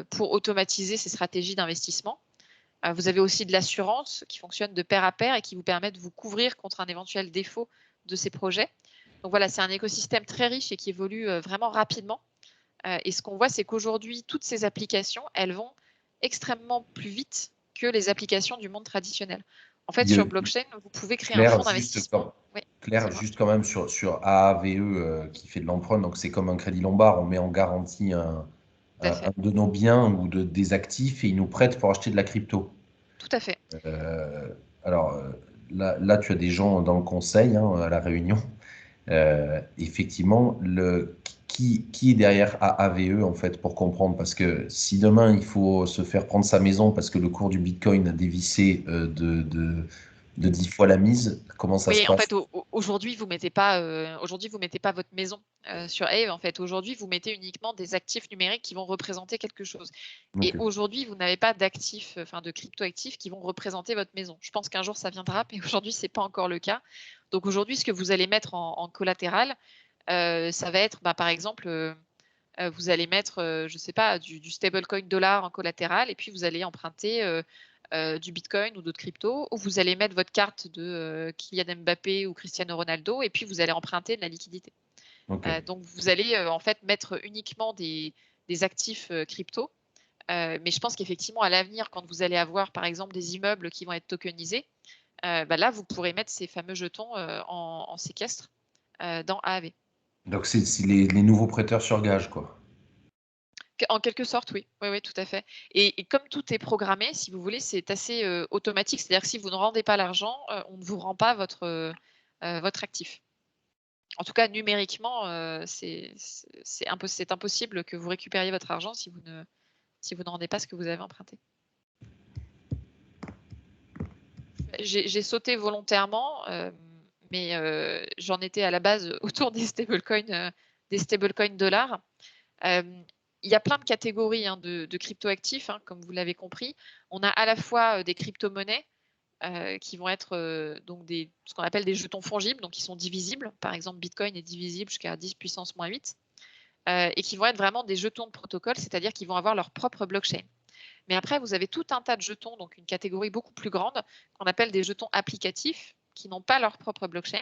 pour automatiser ces stratégies d'investissement. Vous avez aussi de l'assurance qui fonctionne de pair à pair et qui vous permet de vous couvrir contre un éventuel défaut de ces projets. Donc voilà, c'est un écosystème très riche et qui évolue vraiment rapidement. Et ce qu'on voit, c'est qu'aujourd'hui, toutes ces applications, elles vont extrêmement plus vite que les applications du monde traditionnel. En fait, sur blockchain, vous pouvez créer un fonds d'investissement. Claire, juste quand même sur AAVE qui fait de l'emprunt, donc c'est comme un crédit lombard, on met en garantie un de nos biens ou des actifs et ils nous prêtent pour acheter de la crypto. Tout à fait. Alors là, tu as des gens dans le conseil à La Réunion. Effectivement, qui est derrière AAVE en fait pour comprendre? Parce que si demain il faut se faire prendre sa maison parce que le cours du Bitcoin a dévissé de 10 fois la mise, comment ça se Oui, en passe? fait, aujourd'hui, vous mettez pas votre maison sur Aave. En fait, aujourd'hui, vous mettez uniquement des actifs numériques qui vont représenter quelque chose. Et Okay. aujourd'hui, vous n'avez pas d'actifs, de crypto-actifs qui vont représenter votre maison. Je pense qu'un jour, ça viendra, mais aujourd'hui, c'est pas encore le cas. Donc aujourd'hui, ce que vous allez mettre en collatéral, ça va être, par exemple, vous allez mettre, je sais pas, du stablecoin dollar en collatéral et puis vous allez emprunter du Bitcoin ou d'autres cryptos, ou vous allez mettre votre carte de Kylian Mbappé ou Cristiano Ronaldo et puis vous allez emprunter de la liquidité. Okay. Donc vous allez en fait mettre uniquement des actifs crypto. Mais je pense qu'effectivement, à l'avenir, quand vous allez avoir par exemple des immeubles qui vont être tokenisés, là, vous pourrez mettre ces fameux jetons en séquestre dans AAV. Donc c'est les nouveaux prêteurs sur gage, quoi. En quelque sorte, oui. Oui, oui, tout à fait. Et comme tout est programmé, si vous voulez, c'est assez automatique. C'est-à-dire que si vous ne rendez pas l'argent, on ne vous rend pas votre actif. En tout cas, numériquement, c'est impossible que vous récupériez votre argent si vous ne rendez pas ce que vous avez emprunté. J'ai sauté volontairement, mais j'en étais à la base autour des stablecoins dollars. Il y a plein de catégories de crypto-actifs, comme vous l'avez compris. On a à la fois des crypto-monnaies qui vont être donc ce qu'on appelle des jetons fongibles, donc qui sont divisibles. Par exemple, Bitcoin est divisible jusqu'à 10 puissance moins 8, et qui vont être vraiment des jetons de protocole, c'est-à-dire qu'ils vont avoir leur propre blockchain. Mais après, vous avez tout un tas de jetons, donc une catégorie beaucoup plus grande, qu'on appelle des jetons applicatifs, qui n'ont pas leur propre blockchain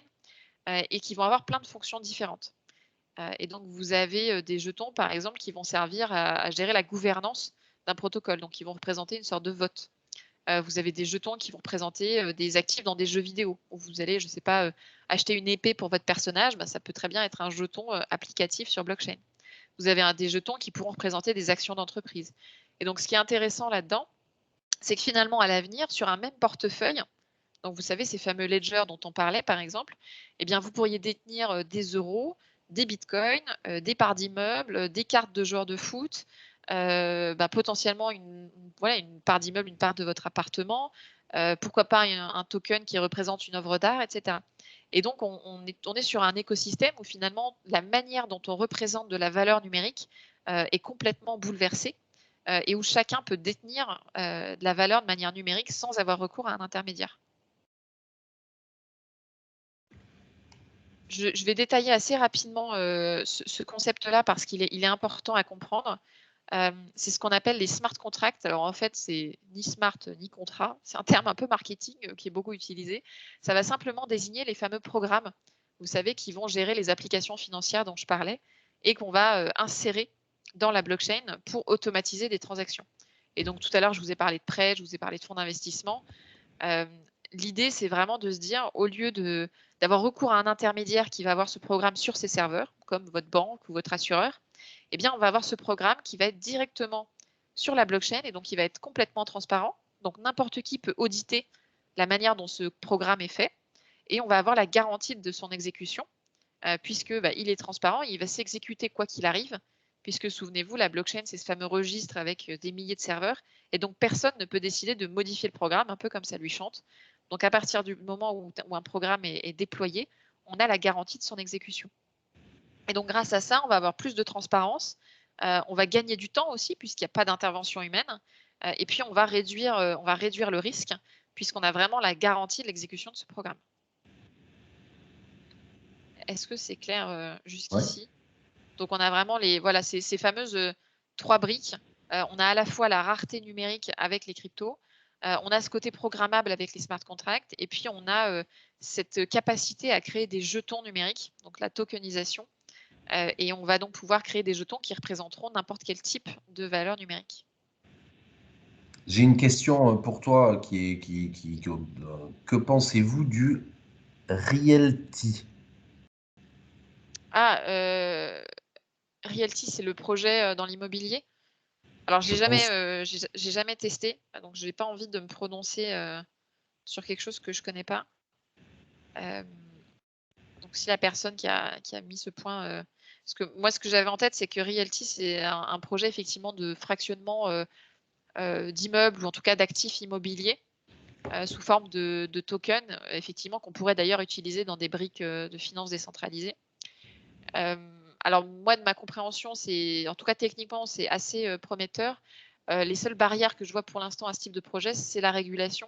et qui vont avoir plein de fonctions différentes. Et donc, vous avez des jetons, par exemple, qui vont servir à gérer la gouvernance d'un protocole, donc qui vont représenter une sorte de vote. Vous avez des jetons qui vont représenter des actifs dans des jeux vidéo, où vous allez, je ne sais pas, acheter une épée pour votre personnage, ça peut très bien être un jeton applicatif sur blockchain. Vous avez des jetons qui pourront représenter des actions d'entreprise. Et donc, ce qui est intéressant là-dedans, c'est que finalement, à l'avenir, sur un même portefeuille, donc vous savez, ces fameux ledgers dont on parlait, par exemple, eh bien, vous pourriez détenir des euros, des bitcoins, des parts d'immeubles, des cartes de joueurs de foot, potentiellement une part d'immeuble, une part de votre appartement, pourquoi pas un token qui représente une œuvre d'art, etc. Et donc, on est sur un écosystème où finalement, la manière dont on représente de la valeur numérique est complètement bouleversée et où chacun peut détenir de la valeur de manière numérique sans avoir recours à un intermédiaire. Je vais détailler assez rapidement ce concept-là parce qu'il est important à comprendre. C'est ce qu'on appelle les smart contracts. Alors en fait, c'est ni smart ni contrat. C'est un terme un peu marketing qui est beaucoup utilisé. Ça va simplement désigner les fameux programmes, vous savez, qui vont gérer les applications financières dont je parlais et qu'on va insérer dans la blockchain pour automatiser des transactions. Et donc tout à l'heure, je vous ai parlé de prêts, je vous ai parlé de fonds d'investissement. L'idée, c'est vraiment de se dire, au lieu d'avoir recours à un intermédiaire qui va avoir ce programme sur ses serveurs, comme votre banque ou votre assureur, eh bien, on va avoir ce programme qui va être directement sur la blockchain et donc qui va être complètement transparent. Donc, n'importe qui peut auditer la manière dont ce programme est fait et on va avoir la garantie de son exécution puisque il est transparent, il va s'exécuter quoi qu'il arrive, puisque souvenez-vous, la blockchain, c'est ce fameux registre avec des milliers de serveurs et donc personne ne peut décider de modifier le programme, un peu comme ça lui chante. Donc, à partir du moment où un programme est déployé, on a la garantie de son exécution. Et donc, grâce à ça, on va avoir plus de transparence. On va gagner du temps aussi, puisqu'il n'y a pas d'intervention humaine. Et puis, on va réduire le risque, puisqu'on a vraiment la garantie de l'exécution de ce programme. Est-ce que c'est clair jusqu'ici? Ouais. Donc, on a vraiment ces fameuses 3 briques. On a à la fois la rareté numérique avec les cryptos, on a ce côté programmable avec les smart contracts, et puis on a cette capacité à créer des jetons numériques, donc la tokenisation, et on va donc pouvoir créer des jetons qui représenteront n'importe quel type de valeur numérique. J'ai une question pour toi que pensez-vous du Realty? Realty, c'est le projet dans l'immobilier. Alors, j'ai jamais testé, donc je n'ai pas envie de me prononcer sur quelque chose que je ne connais pas. Donc, si la personne qui a mis ce point, parce que moi, ce que j'avais en tête, c'est que Realty, c'est un projet effectivement de fractionnement d'immeubles ou en tout cas d'actifs immobiliers sous forme de tokens, effectivement, qu'on pourrait d'ailleurs utiliser dans des briques de finances décentralisées. Alors moi, de ma compréhension, en tout cas techniquement, c'est assez prometteur. Les seules barrières que je vois pour l'instant à ce type de projet, c'est la régulation.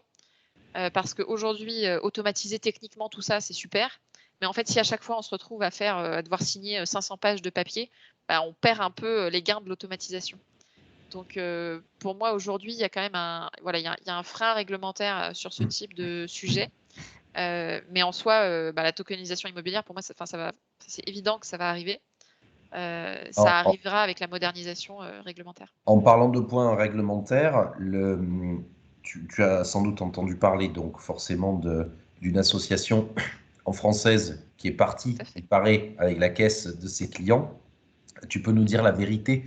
Parce qu'aujourd'hui, automatiser techniquement tout ça, c'est super. Mais en fait, si à chaque fois on se retrouve à devoir signer 500 pages de papier, on perd un peu les gains de l'automatisation. Donc, pour moi, aujourd'hui, il y a quand même il y a un frein réglementaire sur ce type de sujet. Mais en soi, la tokenisation immobilière, pour moi, c'est évident que ça va arriver. Ça arrivera avec la modernisation réglementaire. En parlant de points réglementaires, tu as sans doute entendu parler donc forcément d'une association en française qui est partie, il paraît, avec la caisse de ses clients. Tu peux nous dire la vérité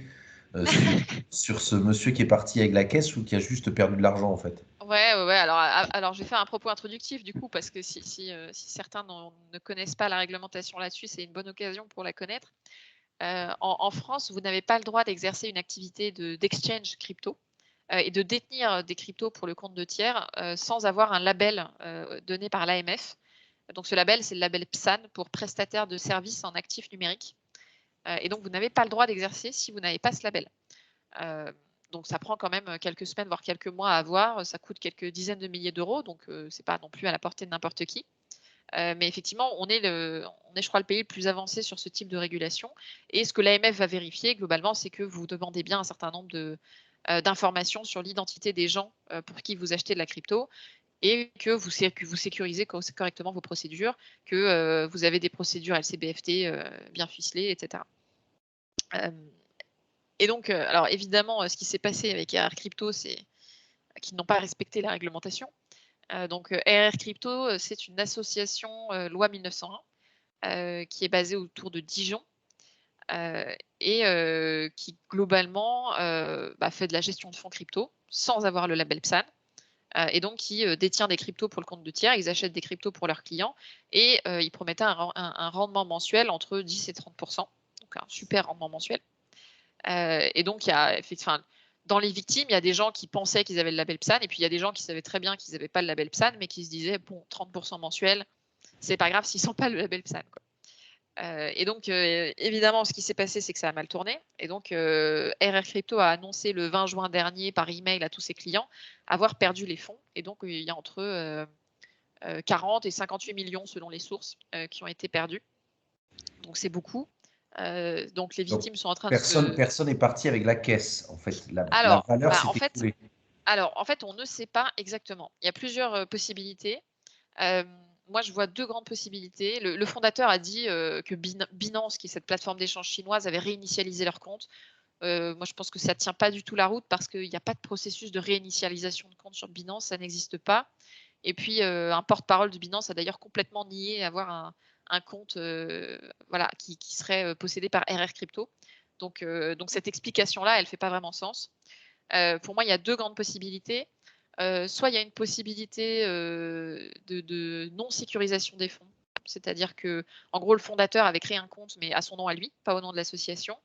sur ce monsieur qui est parti avec la caisse ou qui a juste perdu de l'argent en fait? Ouais. Alors, je vais faire un propos introductif du coup, parce que si certains ne connaissent pas la réglementation là-dessus, c'est une bonne occasion pour la connaître. En France, vous n'avez pas le droit d'exercer une activité d'exchange crypto et de détenir des cryptos pour le compte de tiers sans avoir un label donné par l'AMF. Donc, ce label, c'est le label PSAN pour prestataire de services en actifs numériques. Et donc, vous n'avez pas le droit d'exercer si vous n'avez pas ce label. Donc, ça prend quand même quelques semaines, voire quelques mois à avoir. Ça coûte quelques dizaines de milliers d'euros, donc c'est pas non plus à la portée de n'importe qui. Mais effectivement, on est, je crois, le pays le plus avancé sur ce type de régulation. Et ce que l'AMF va vérifier globalement, c'est que vous demandez bien un certain nombre d'informations sur l'identité des gens pour qui vous achetez de la crypto et que vous sécurisez correctement vos procédures, que vous avez des procédures LCBFT bien ficelées, etc. Et donc, alors évidemment, ce qui s'est passé avec RR Crypto, c'est qu'ils n'ont pas respecté la réglementation. Donc, RR Crypto, c'est une association loi 1901 qui est basée autour de Dijon et qui globalement fait de la gestion de fonds crypto sans avoir le label PSAN. Et donc qui détient des cryptos pour le compte de tiers. Ils achètent des cryptos pour leurs clients et ils promettaient un rendement mensuel entre 10 et 30%. Donc, un super rendement mensuel. Et donc, dans les victimes, il y a des gens qui pensaient qu'ils avaient le label PSAN et puis il y a des gens qui savaient très bien qu'ils n'avaient pas le label PSAN mais qui se disaient, bon, 30% mensuel, c'est pas grave s'ils n'ont pas le label PSAN, quoi. Et donc, évidemment, ce qui s'est passé, c'est que ça a mal tourné. Et donc, RR Crypto a annoncé le 20 juin dernier par email à tous ses clients avoir perdu les fonds. Et donc, il y a entre 40 et 58 millions, selon les sources, qui ont été perdus. Donc, c'est beaucoup. Donc, les victimes sont en train de se... Personne n'est parti avec la caisse, en fait. La Alors, valeur s'est en fait, écoulée. on ne sait pas exactement. Il y a plusieurs possibilités. Moi, je vois deux grandes possibilités. Le fondateur a dit que Binance, qui est cette plateforme d'échange chinoise, avait réinitialisé leur compte. Moi, je pense que ça ne tient pas du tout la route parce qu'il n'y a pas de processus de réinitialisation de compte sur Binance, ça n'existe pas. Et puis, un porte-parole de Binance a d'ailleurs complètement nié avoir un compte qui serait possédé par RR Crypto. Donc cette explication-là, elle ne fait pas vraiment sens. Pour moi, il y a deux grandes possibilités. Soit il y a une possibilité de non-sécurisation des fonds, c'est-à-dire que, en gros, le fondateur avait créé un compte, mais à son nom à lui, pas au nom de l'association,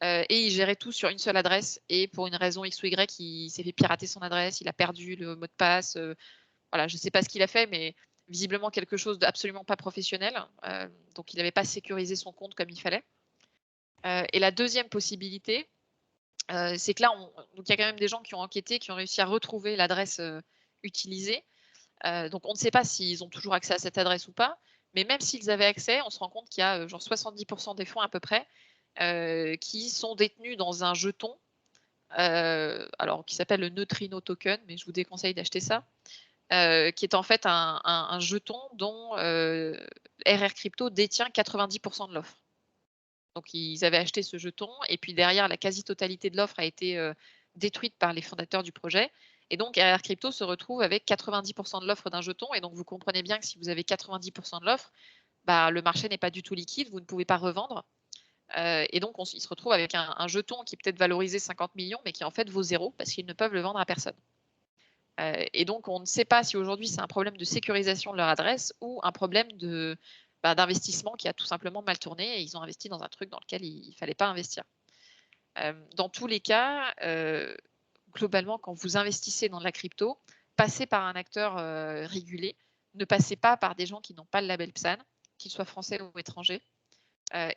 et il gérait tout sur une seule adresse. Et pour une raison X ou Y, il s'est fait pirater son adresse, il a perdu le mot de passe. Voilà, je ne sais pas ce qu'il a fait, mais visiblement quelque chose d'absolument pas professionnel. Donc, il n'avait pas sécurisé son compte comme il fallait. Et la deuxième possibilité, c'est que là, donc il y a quand même des gens qui ont enquêté, qui ont réussi à retrouver l'adresse utilisée. Donc on ne sait pas s'ils ont toujours accès à cette adresse ou pas, mais même s'ils avaient accès, on se rend compte qu'il y a genre 70% des fonds à peu près qui sont détenus dans un jeton, alors qui s'appelle le Neutrino Token, mais je vous déconseille d'acheter ça, qui est en fait un jeton dont RR Crypto détient 90% de l'offre. Donc, ils avaient acheté ce jeton et puis derrière, la quasi-totalité de l'offre a été détruite par les fondateurs du projet. Et donc, RR Crypto se retrouve avec 90% de l'offre d'un jeton. Et donc, vous comprenez bien que si vous avez 90% de l'offre, le marché n'est pas du tout liquide, vous ne pouvez pas revendre. Et donc, ils se retrouvent avec un jeton qui est peut-être valorisé 50 millions, mais qui en fait vaut zéro parce qu'ils ne peuvent le vendre à personne. Et donc, on ne sait pas si aujourd'hui c'est un problème de sécurisation de leur adresse ou un problème d'investissement qui a tout simplement mal tourné et ils ont investi dans un truc dans lequel il ne fallait pas investir. Dans tous les cas, globalement, quand vous investissez dans de la crypto, passez par un acteur régulé. Ne passez pas par des gens qui n'ont pas le label PSAN, qu'ils soient français ou étrangers.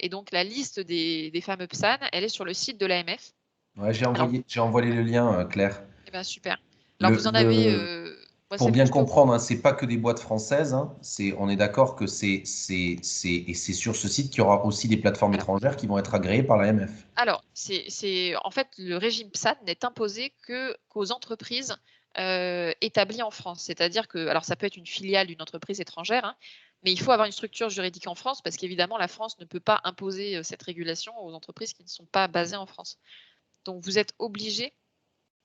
Et donc, la liste des fameux PSAN, elle est sur le site de l'AMF. Ouais, j'ai envoyé le lien, Claire. Eh bien, super. Alors, vous en avez... pour bien comprendre, hein, c'est pas que des boîtes françaises. Hein, on est d'accord que c'est sur ce site qu'il y aura aussi des plateformes étrangères qui vont être agréées par l'AMF. Alors, en fait, le régime PSAN n'est imposé qu'aux entreprises établies en France. C'est-à-dire que, alors ça peut être une filiale d'une entreprise étrangère, hein, mais il faut avoir une structure juridique en France parce qu'évidemment, la France ne peut pas imposer cette régulation aux entreprises qui ne sont pas basées en France. Donc, vous êtes obligé,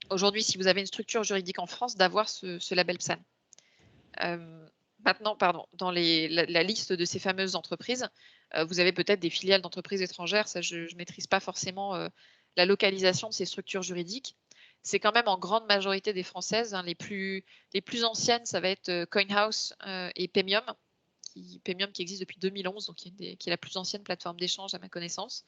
aujourd'hui, si vous avez une structure juridique en France, d'avoir ce label PSAN. Maintenant, dans la liste de ces fameuses entreprises, vous avez peut-être des filiales d'entreprises étrangères. Ça, je ne maîtrise pas forcément la localisation de ces structures juridiques. c'est quand même en grande majorité des françaises. Hein, les plus anciennes, ça va être CoinHouse et Paymium, qui existe depuis 2011, donc qui est la plus ancienne plateforme d'échange à ma connaissance.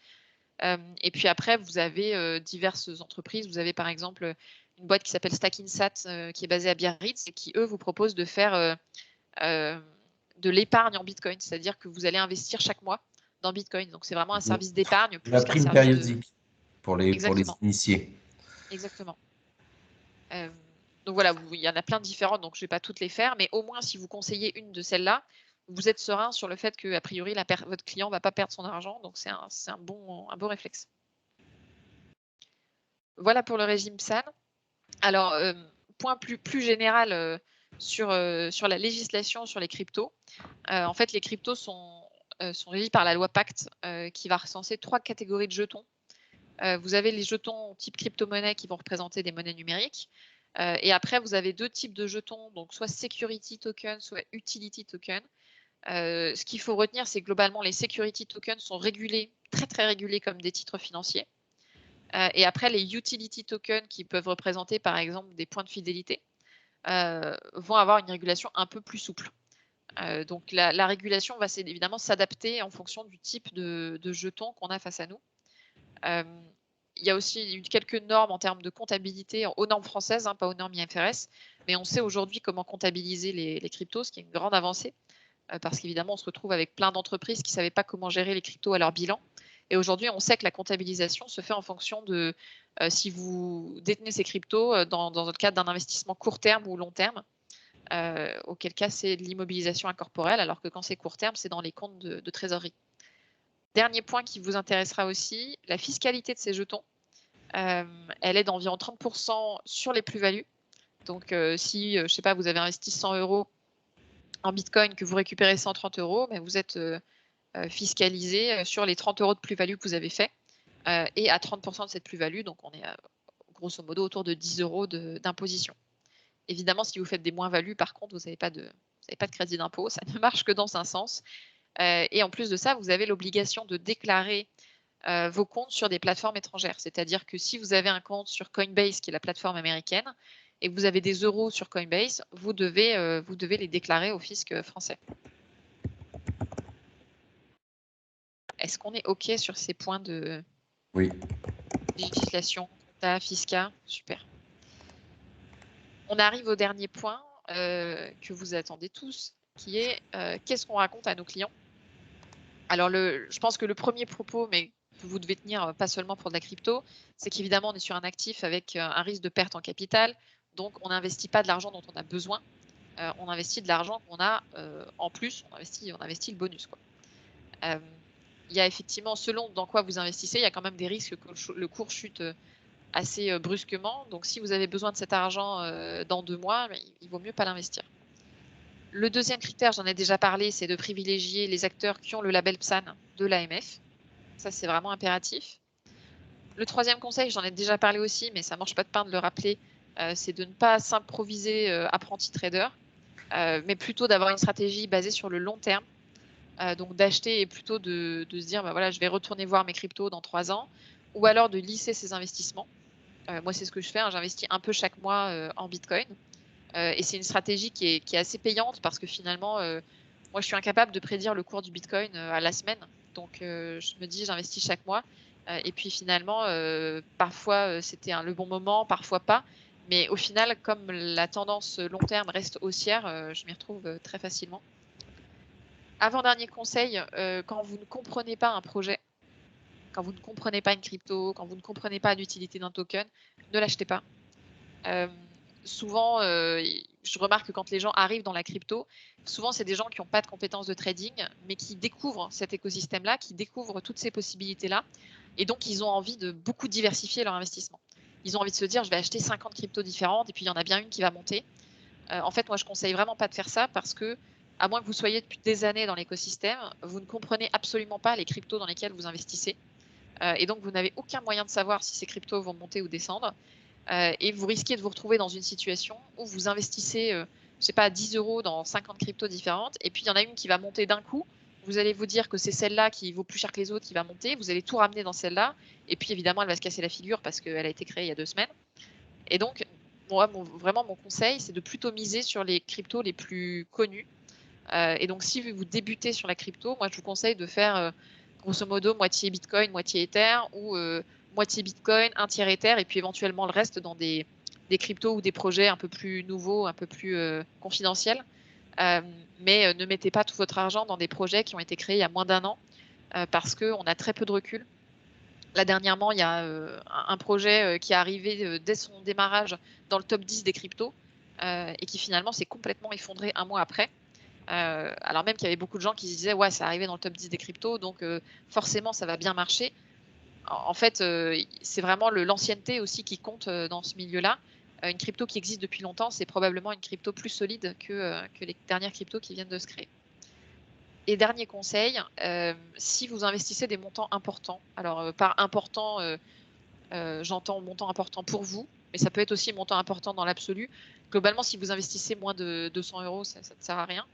Et puis après, vous avez diverses entreprises. Vous avez par exemple une boîte qui s'appelle Stackinsat, qui est basée à Biarritz et qui, eux, vous proposent de faire de l'épargne en Bitcoin, c'est-à-dire que vous allez investir chaque mois dans Bitcoin. Donc, c'est vraiment un service d'épargne plus La qu'un prime service de... périodique pour les Exactement. initiés. Exactement. Donc voilà, il y en a plein de différentes, donc je ne vais pas toutes les faire, mais au moins si vous conseillez une de celles-là, vous êtes serein sur le fait que a priori votre client ne va pas perdre son argent, donc c'est un bon réflexe. Voilà pour le régime PSAN. Alors, point plus général sur la législation sur les cryptos. En fait, les cryptos sont régis par la loi Pacte qui va recenser 3 catégories de jetons. Vous avez les jetons type crypto-monnaie qui vont représenter des monnaies numériques. Et après, vous avez 2 types de jetons, donc soit security token, soit utility token. Ce qu'il faut retenir, c'est que globalement, les security tokens sont régulés, très très régulés comme des titres financiers. Et après, les utility tokens qui peuvent représenter par exemple des points de fidélité vont avoir une régulation un peu plus souple. Donc la régulation va évidemment s'adapter en fonction du type de jeton qu'on a face à nous. Il y a aussi quelques normes en termes de comptabilité, aux normes françaises, hein, pas aux normes IFRS, mais on sait aujourd'hui comment comptabiliser les cryptos, ce qui est une grande avancée, parce qu'évidemment, on se retrouve avec plein d'entreprises qui ne savaient pas comment gérer les cryptos à leur bilan. Et aujourd'hui, on sait que la comptabilisation se fait en fonction de si vous détenez ces cryptos dans le cadre d'un investissement court terme ou long terme, auquel cas c'est de l'immobilisation incorporelle, alors que quand c'est court terme, c'est dans les comptes de trésorerie. Dernier point qui vous intéressera aussi, la fiscalité de ces jetons. Elle est d'environ 30% sur les plus-values. Donc, si, je ne sais pas, vous avez investi 100 € en Bitcoin, que vous récupérez 130 €, mais vous êtes fiscalisé sur les 30 € de plus-value que vous avez fait et à 30% de cette plus-value. Donc, on est grosso modo autour de 10 € d'imposition. Évidemment, si vous faites des moins-values, par contre, vous n'avez pas de crédit d'impôt. Ça ne marche que dans un sens. Et en plus de ça, vous avez l'obligation de déclarer vos comptes sur des plateformes étrangères. C'est-à-dire que si vous avez un compte sur Coinbase, qui est la plateforme américaine, et que vous avez des euros sur Coinbase, vous devez les déclarer au fisc français. Est-ce qu'on est OK sur ces points de législation, compta, fisca? Super. On arrive au dernier point que vous attendez tous, qui est qu'est-ce qu'on raconte à nos clients? Alors, je pense que le premier propos, mais que vous devez tenir pas seulement pour de la crypto, c'est qu'évidemment, on est sur un actif avec un risque de perte en capital. Donc, on n'investit pas de l'argent dont on a besoin. On investit de l'argent qu'on a en plus. On investit le bonus, quoi. Il y a effectivement, selon dans quoi vous investissez, il y a quand même des risques que le cours chute assez brusquement. Donc, si vous avez besoin de cet argent dans 2 mois, il vaut mieux pas l'investir. Le deuxième critère, j'en ai déjà parlé, c'est de privilégier les acteurs qui ont le label PSAN de l'AMF. Ça, c'est vraiment impératif. Le troisième conseil, j'en ai déjà parlé aussi, mais ça ne mange pas de pain de le rappeler, c'est de ne pas s'improviser apprenti trader, mais plutôt d'avoir une stratégie basée sur le long terme. Donc d'acheter et plutôt de se dire, bah voilà, je vais retourner voir mes cryptos dans 3 ans, ou alors de lisser ses investissements. Moi, c'est ce que je fais, hein, j'investis un peu chaque mois en Bitcoin. Et c'est une stratégie qui est assez payante parce que finalement, moi, je suis incapable de prédire le cours du Bitcoin à la semaine. Donc, je me dis, j'investis chaque mois. Et puis finalement, parfois, c'était le bon moment, parfois pas. Mais au final, comme la tendance long terme reste haussière, je m'y retrouve très facilement. Avant-dernier conseil, quand vous ne comprenez pas un projet, quand vous ne comprenez pas une crypto, quand vous ne comprenez pas l'utilité d'un token, ne l'achetez pas. Souvent, je remarque que quand les gens arrivent dans la crypto, souvent, c'est des gens qui n'ont pas de compétences de trading, mais qui découvrent cet écosystème-là, qui découvrent toutes ces possibilités-là. Et donc, ils ont envie de beaucoup diversifier leur investissement. Ils ont envie de se dire, je vais acheter 50 cryptos différentes et puis il y en a bien une qui va monter. En fait, moi, je ne conseille vraiment pas de faire ça parce que, à moins que vous soyez depuis des années dans l'écosystème, vous ne comprenez absolument pas les cryptos dans lesquels vous investissez. Et donc, vous n'avez aucun moyen de savoir si ces cryptos vont monter ou descendre. Et vous risquez de vous retrouver dans une situation où vous investissez, je ne sais pas, 10 € dans 50 cryptos différentes, et puis il y en a une qui va monter d'un coup. Vous allez vous dire que c'est celle-là qui vaut plus cher que les autres qui va monter. Vous allez tout ramener dans celle-là, et puis évidemment, elle va se casser la figure parce qu'elle a été créée il y a 2 semaines. Et donc, moi, vraiment, mon conseil, c'est de plutôt miser sur les cryptos les plus connus. Et donc, si vous débutez sur la crypto, moi, je vous conseille de faire grosso modo moitié Bitcoin, moitié Ether, ou moitié Bitcoin, un tiers Ether, et puis éventuellement le reste dans des cryptos ou des projets un peu plus nouveaux, un peu plus confidentiels. Mais ne mettez pas tout votre argent dans des projets qui ont été créés il y a moins d'1 an, parce qu'on a très peu de recul. Là, dernièrement, il y a un projet qui est arrivé dès son démarrage dans le top 10 des cryptos, et qui finalement s'est complètement effondré 1 mois après. Alors même qu'il y avait beaucoup de gens qui se disaient ouais, c'est arrivé dans le top 10 des cryptos, donc forcément ça va bien marcher. En fait, c'est vraiment l'ancienneté aussi qui compte dans ce milieu-là. Une crypto qui existe depuis longtemps, c'est probablement une crypto plus solide que les dernières cryptos qui viennent de se créer. Et dernier conseil, si vous investissez des montants importants, alors par important, j'entends montant important pour vous, mais ça peut être aussi montant important dans l'absolu. Globalement, si vous investissez moins de 200 €, ça ne sert à rien.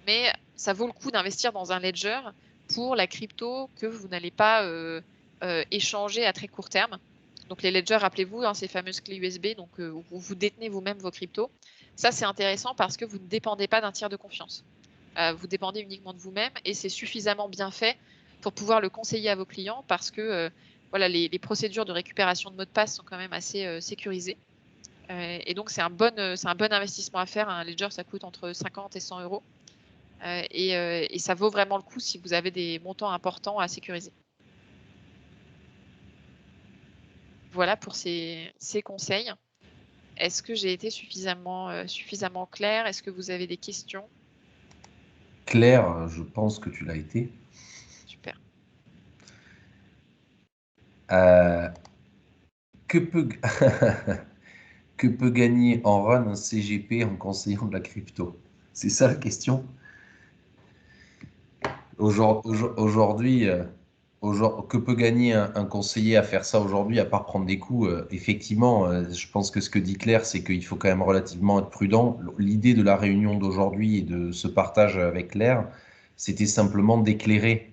Mais ça vaut le coup d'investir dans un ledger pour la crypto que vous n'allez pas échanger à très court terme. Donc les ledgers, rappelez-vous, ces fameuses clés USB, donc où vous détenez vous-même vos cryptos. Ça, c'est intéressant parce que vous ne dépendez pas d'un tiers de confiance. Vous dépendez uniquement de vous-même et c'est suffisamment bien fait pour pouvoir le conseiller à vos clients parce que voilà, les procédures de récupération de mots de passe sont quand même assez sécurisées. Et donc, c'est un bon investissement à faire. Un ledger, ça coûte entre 50 et 100 €. Et ça vaut vraiment le coup si vous avez des montants importants à sécuriser. Voilà pour ces conseils. Est-ce que j'ai été suffisamment claire? Est-ce que vous avez des questions? Claire, je pense que tu l'as été. Super. Que peut, que peut gagner en run un CGP en conseillant de la crypto? C'est ça la question? Aujourd'hui, que peut gagner un conseiller à faire ça aujourd'hui, à part prendre des coups? Effectivement, je pense que ce que dit Claire, c'est qu'il faut quand même relativement être prudent. L'idée de la réunion d'aujourd'hui et de ce partage avec Claire, c'était simplement d'éclairer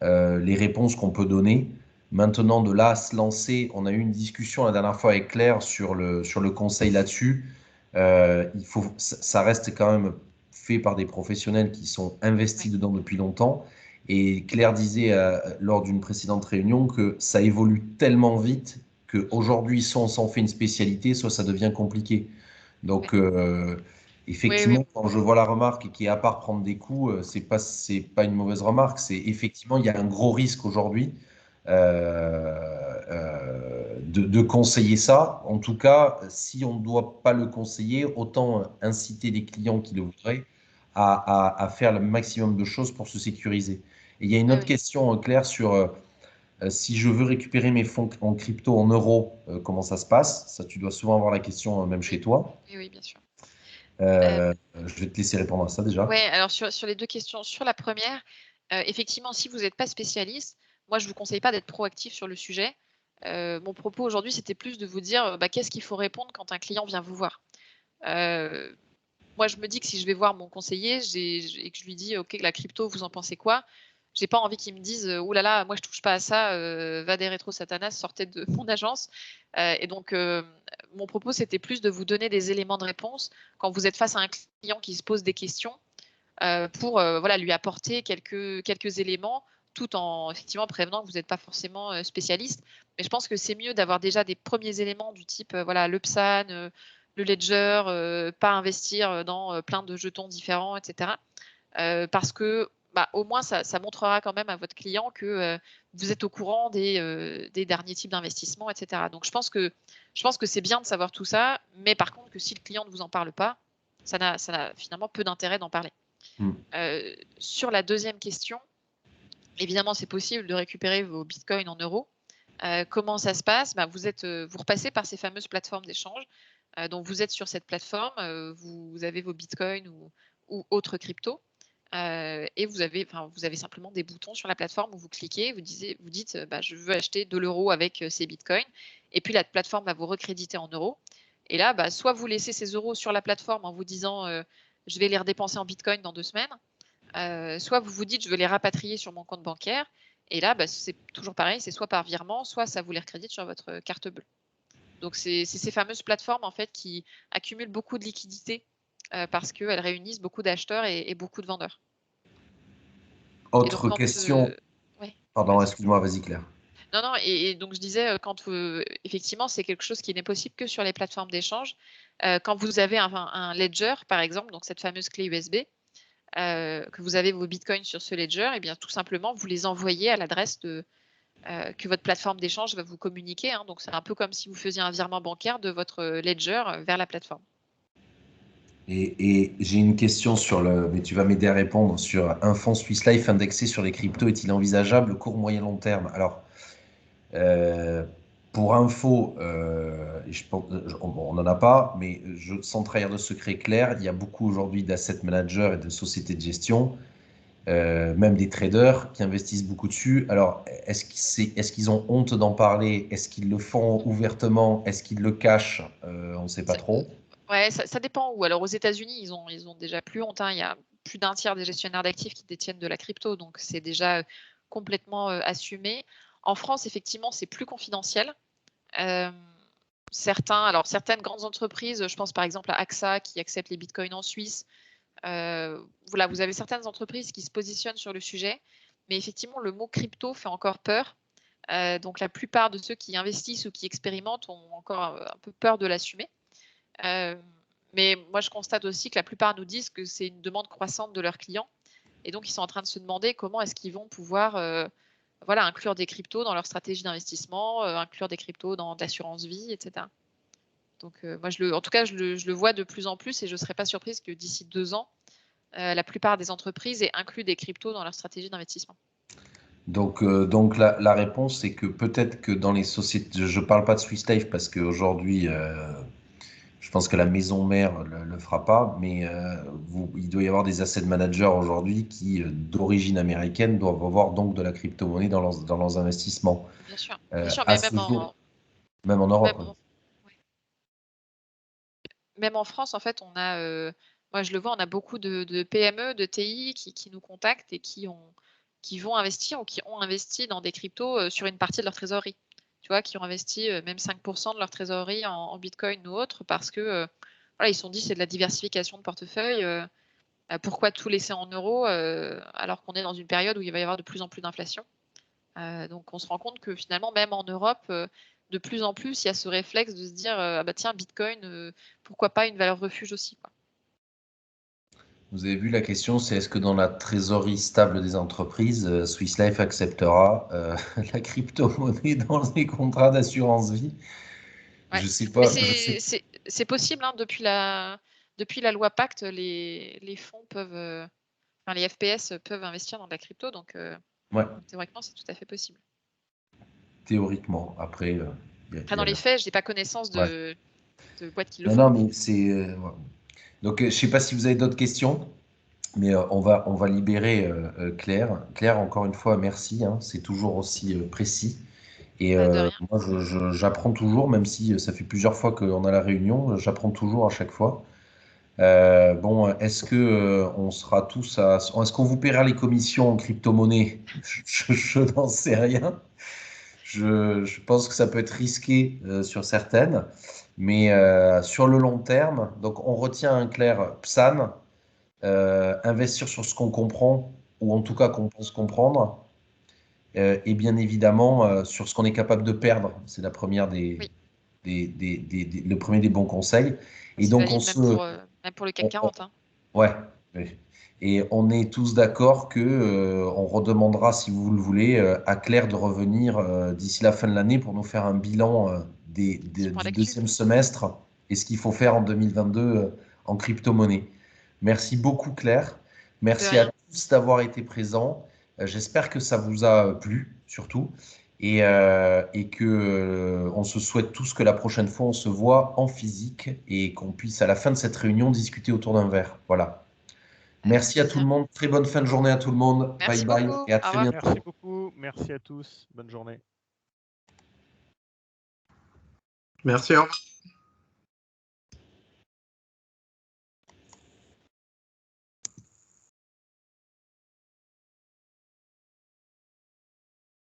les réponses qu'on peut donner. Maintenant, de là à se lancer, on a eu une discussion la dernière fois avec Claire sur le conseil là-dessus. Ça reste quand même fait par des professionnels qui sont investis Ouais. dedans depuis longtemps. Et Claire disait lors d'une précédente réunion que ça évolue tellement vite qu'aujourd'hui, soit on s'en fait une spécialité, soit ça devient compliqué. Donc, Oui, oui. effectivement, quand je vois la remarque qui est à part prendre des coups, c'est pas une mauvaise remarque. C'est effectivement, il y a un gros risque aujourd'hui de conseiller ça. En tout cas, si on ne doit pas le conseiller, autant inciter les clients qui le voudraient à faire le maximum de choses pour se sécuriser. Et il y a une Oui, autre oui. question, Claire, sur si je veux récupérer mes fonds en crypto en euros, comment ça se passe? Ça, tu dois souvent avoir la question, même chez Oui, toi. oui, oui, bien sûr. Je vais te laisser répondre à ça déjà. Ouais, alors sur les 2 questions. Sur la première, effectivement, si vous n'êtes pas spécialiste, moi, je vous conseille pas d'être proactif sur le sujet. Mon propos aujourd'hui, c'était plus de vous dire, bah, qu'est-ce qu'il faut répondre quand un client vient vous voir? Heu, Moi, je me dis que si je vais voir mon conseiller, et que je lui dis: «OK, la crypto, vous en pensez quoi?» J'ai pas envie qu'il me dise: «Ouh là là, moi je touche pas à ça, va des rétro Satanas, sortez de mon agence». Et donc mon propos, c'était plus de vous donner des éléments de réponse quand vous êtes face à un client qui se pose des questions, pour, voilà, lui apporter quelques éléments, tout en effectivement prévenant que vous n'êtes pas forcément, spécialiste. Mais je pense que c'est mieux d'avoir déjà des premiers éléments du type, voilà, le PSAN, le ledger, pas investir, dans, plein de jetons différents et cetera. Parce que, bah, au moins ça montrera quand même à votre client que, vous êtes au courant des derniers types d'investissements et cetera. Donc je pense que c'est bien de savoir tout ça, mais par contre que si le client ne vous en parle pas, ça n'a finalement peu d'intérêt d'en parler. Hmm. Sur la deuxième question, évidemment, c'est possible de récupérer vos bitcoins en euros. Comment ça se passe? Bah, vous repassez par ces fameuses plateformes d'échange. Donc vous êtes sur cette plateforme, vous avez vos bitcoins ou autres cryptos, et vous avez simplement des boutons sur la plateforme où vous cliquez, vous dites, bah, «Je veux acheter de l'euro avec, ces bitcoins», et puis la plateforme va vous recréditer en euros. Et là, bah, soit vous laissez ces euros sur la plateforme en vous disant, «Je vais les redépenser en bitcoin dans 2 semaines», soit vous vous dites: «Je veux les rapatrier sur mon compte bancaire», et là, bah, c'est toujours pareil, c'est soit par virement, soit ça vous les recrédite sur votre carte bleue. Donc, c'est ces fameuses plateformes en fait qui accumulent beaucoup de liquidités parce qu'elles réunissent beaucoup d'acheteurs et beaucoup de vendeurs. Autre question. Ouais, Pardon, excuse-moi, vas-y Claire. Non, et donc je disais, quand effectivement, c'est quelque chose qui n'est possible que sur les plateformes d'échange. Quand vous avez un ledger, par exemple, donc cette fameuse clé USB, que vous avez vos bitcoins sur ce ledger, et bien tout simplement, vous les envoyez à l'adresse que votre plateforme d'échange va vous communiquer. Hein. Donc c'est un peu comme si vous faisiez un virement bancaire de votre ledger vers la plateforme. Et j'ai une question mais tu vas m'aider à répondre sur un fonds Swiss Life indexé sur les cryptos est-il envisageable court, moyen, long terme? Alors, pour info, on n'en a pas, mais sans trahir de secret clair, il y a beaucoup aujourd'hui d'asset managers et de sociétés de gestion, même des traders qui investissent beaucoup dessus. Alors, est-ce qu'ils ont honte d'en parler? Est-ce qu'ils le font ouvertement? Est-ce qu'ils le cachent? On ne sait pas trop. Ouais, ça dépend où. Alors aux États-Unis, ils ont déjà plus honte. Hein. Il y a plus d'un tiers des gestionnaires d'actifs qui détiennent de la crypto, donc c'est déjà complètement assumé. En France, effectivement, c'est plus confidentiel. Certaines grandes entreprises, je pense par exemple à AXA qui accepte les bitcoins en Suisse. Voilà, vous avez certaines entreprises qui se positionnent sur le sujet, mais effectivement, le mot crypto fait encore peur. Donc la plupart de ceux qui investissent ou qui expérimentent ont encore un peu peur de l'assumer. Mais moi, je constate aussi que la plupart nous disent que c'est une demande croissante de leurs clients. Et donc, ils sont en train de se demander comment est-ce qu'ils vont pouvoir inclure des cryptos dans leur stratégie d'investissement, inclure des cryptos dans de l'assurance vie, etc. Donc, moi, en tout cas, je le vois de plus en plus et je ne serais pas surprise que d'ici 2 ans, la plupart des entreprises aient inclus des cryptos dans leur stratégie d'investissement. Donc la réponse, c'est que peut-être que dans les sociétés, je ne parle pas de Swiss Life parce qu'aujourd'hui, je pense que la maison mère le fera pas, mais il doit y avoir des asset managers aujourd'hui qui, d'origine américaine, doivent avoir donc de la crypto-monnaie dans leurs investissements. Bien sûr, À mais ce jour, même en Europe. Même en France, en fait, moi je le vois, on a beaucoup de PME, de TI qui nous contactent et qui vont investir ou qui ont investi dans des cryptos sur une partie de leur trésorerie. Tu vois, qui ont investi même 5% de leur trésorerie en Bitcoin ou autre parce que voilà, ils se sont dit c'est de la diversification de portefeuille. Pourquoi tout laisser en euros alors qu'on est dans une période où il va y avoir de plus en plus d'inflation. Donc on se rend compte que finalement, même en Europe, de plus en plus, il y a ce réflexe de se dire ah bah tiens, Bitcoin, pourquoi pas une valeur refuge aussi, quoi. Vous avez vu la question, c'est est-ce que dans la trésorerie stable des entreprises, Swiss Life acceptera la crypto-monnaie dans les contrats d'assurance vie? Ouais. Je sais Mais pas. c'est possible, hein, depuis la loi Pacte, les fonds les FPS peuvent investir dans de la crypto, donc Ouais, théoriquement, c'est tout à fait possible. théoriquement. Après, Après, dans les faits, je n'ai pas connaissance ouais. de boîtes qui le Non, font. non, mais c'est. Ouais. Donc, je ne sais pas si vous avez d'autres questions, mais on va libérer Claire. Claire, encore une fois, merci. Hein, c'est toujours aussi précis. Et Bah, de rien. moi, j'apprends toujours, même si ça fait plusieurs fois qu'on a la réunion, j'apprends toujours à chaque fois. Bon, est-ce que on sera tous à. Est-ce qu'on vous paiera les commissions en crypto-monnaie? Je n'en sais rien. Je pense que ça peut être risqué sur certaines, mais sur le long terme, donc on retient un clair PSAN, investir sur ce qu'on comprend, ou en tout cas qu'on pense comprendre, et bien évidemment sur ce qu'on est capable de perdre. C'est la première Oui, le premier des bons conseils. Et c'est donc valide même pour le CAC 40. Hein. ouais. Oui. Et on est tous d'accord que on redemandera, si vous le voulez, à Claire de revenir d'ici la fin de l'année pour nous faire un bilan Petit point du d'actu. deuxième semestre et ce qu'il faut faire en 2022 en crypto-monnaie. Merci beaucoup, Claire. De Merci à rien. tous d'avoir été présents. J'espère que ça vous a plu, surtout, et que on se souhaite tous que la prochaine fois on se voit en physique et qu'on puisse à la fin de cette réunion discuter autour d'un verre. Voilà. Avec Merci à tout le plaisir. monde. Très bonne fin de journée à tout le monde. Bye Merci bye beaucoup. et à Au très revoir. bientôt. Merci beaucoup. Merci à tous. Bonne journée. Merci, au revoir.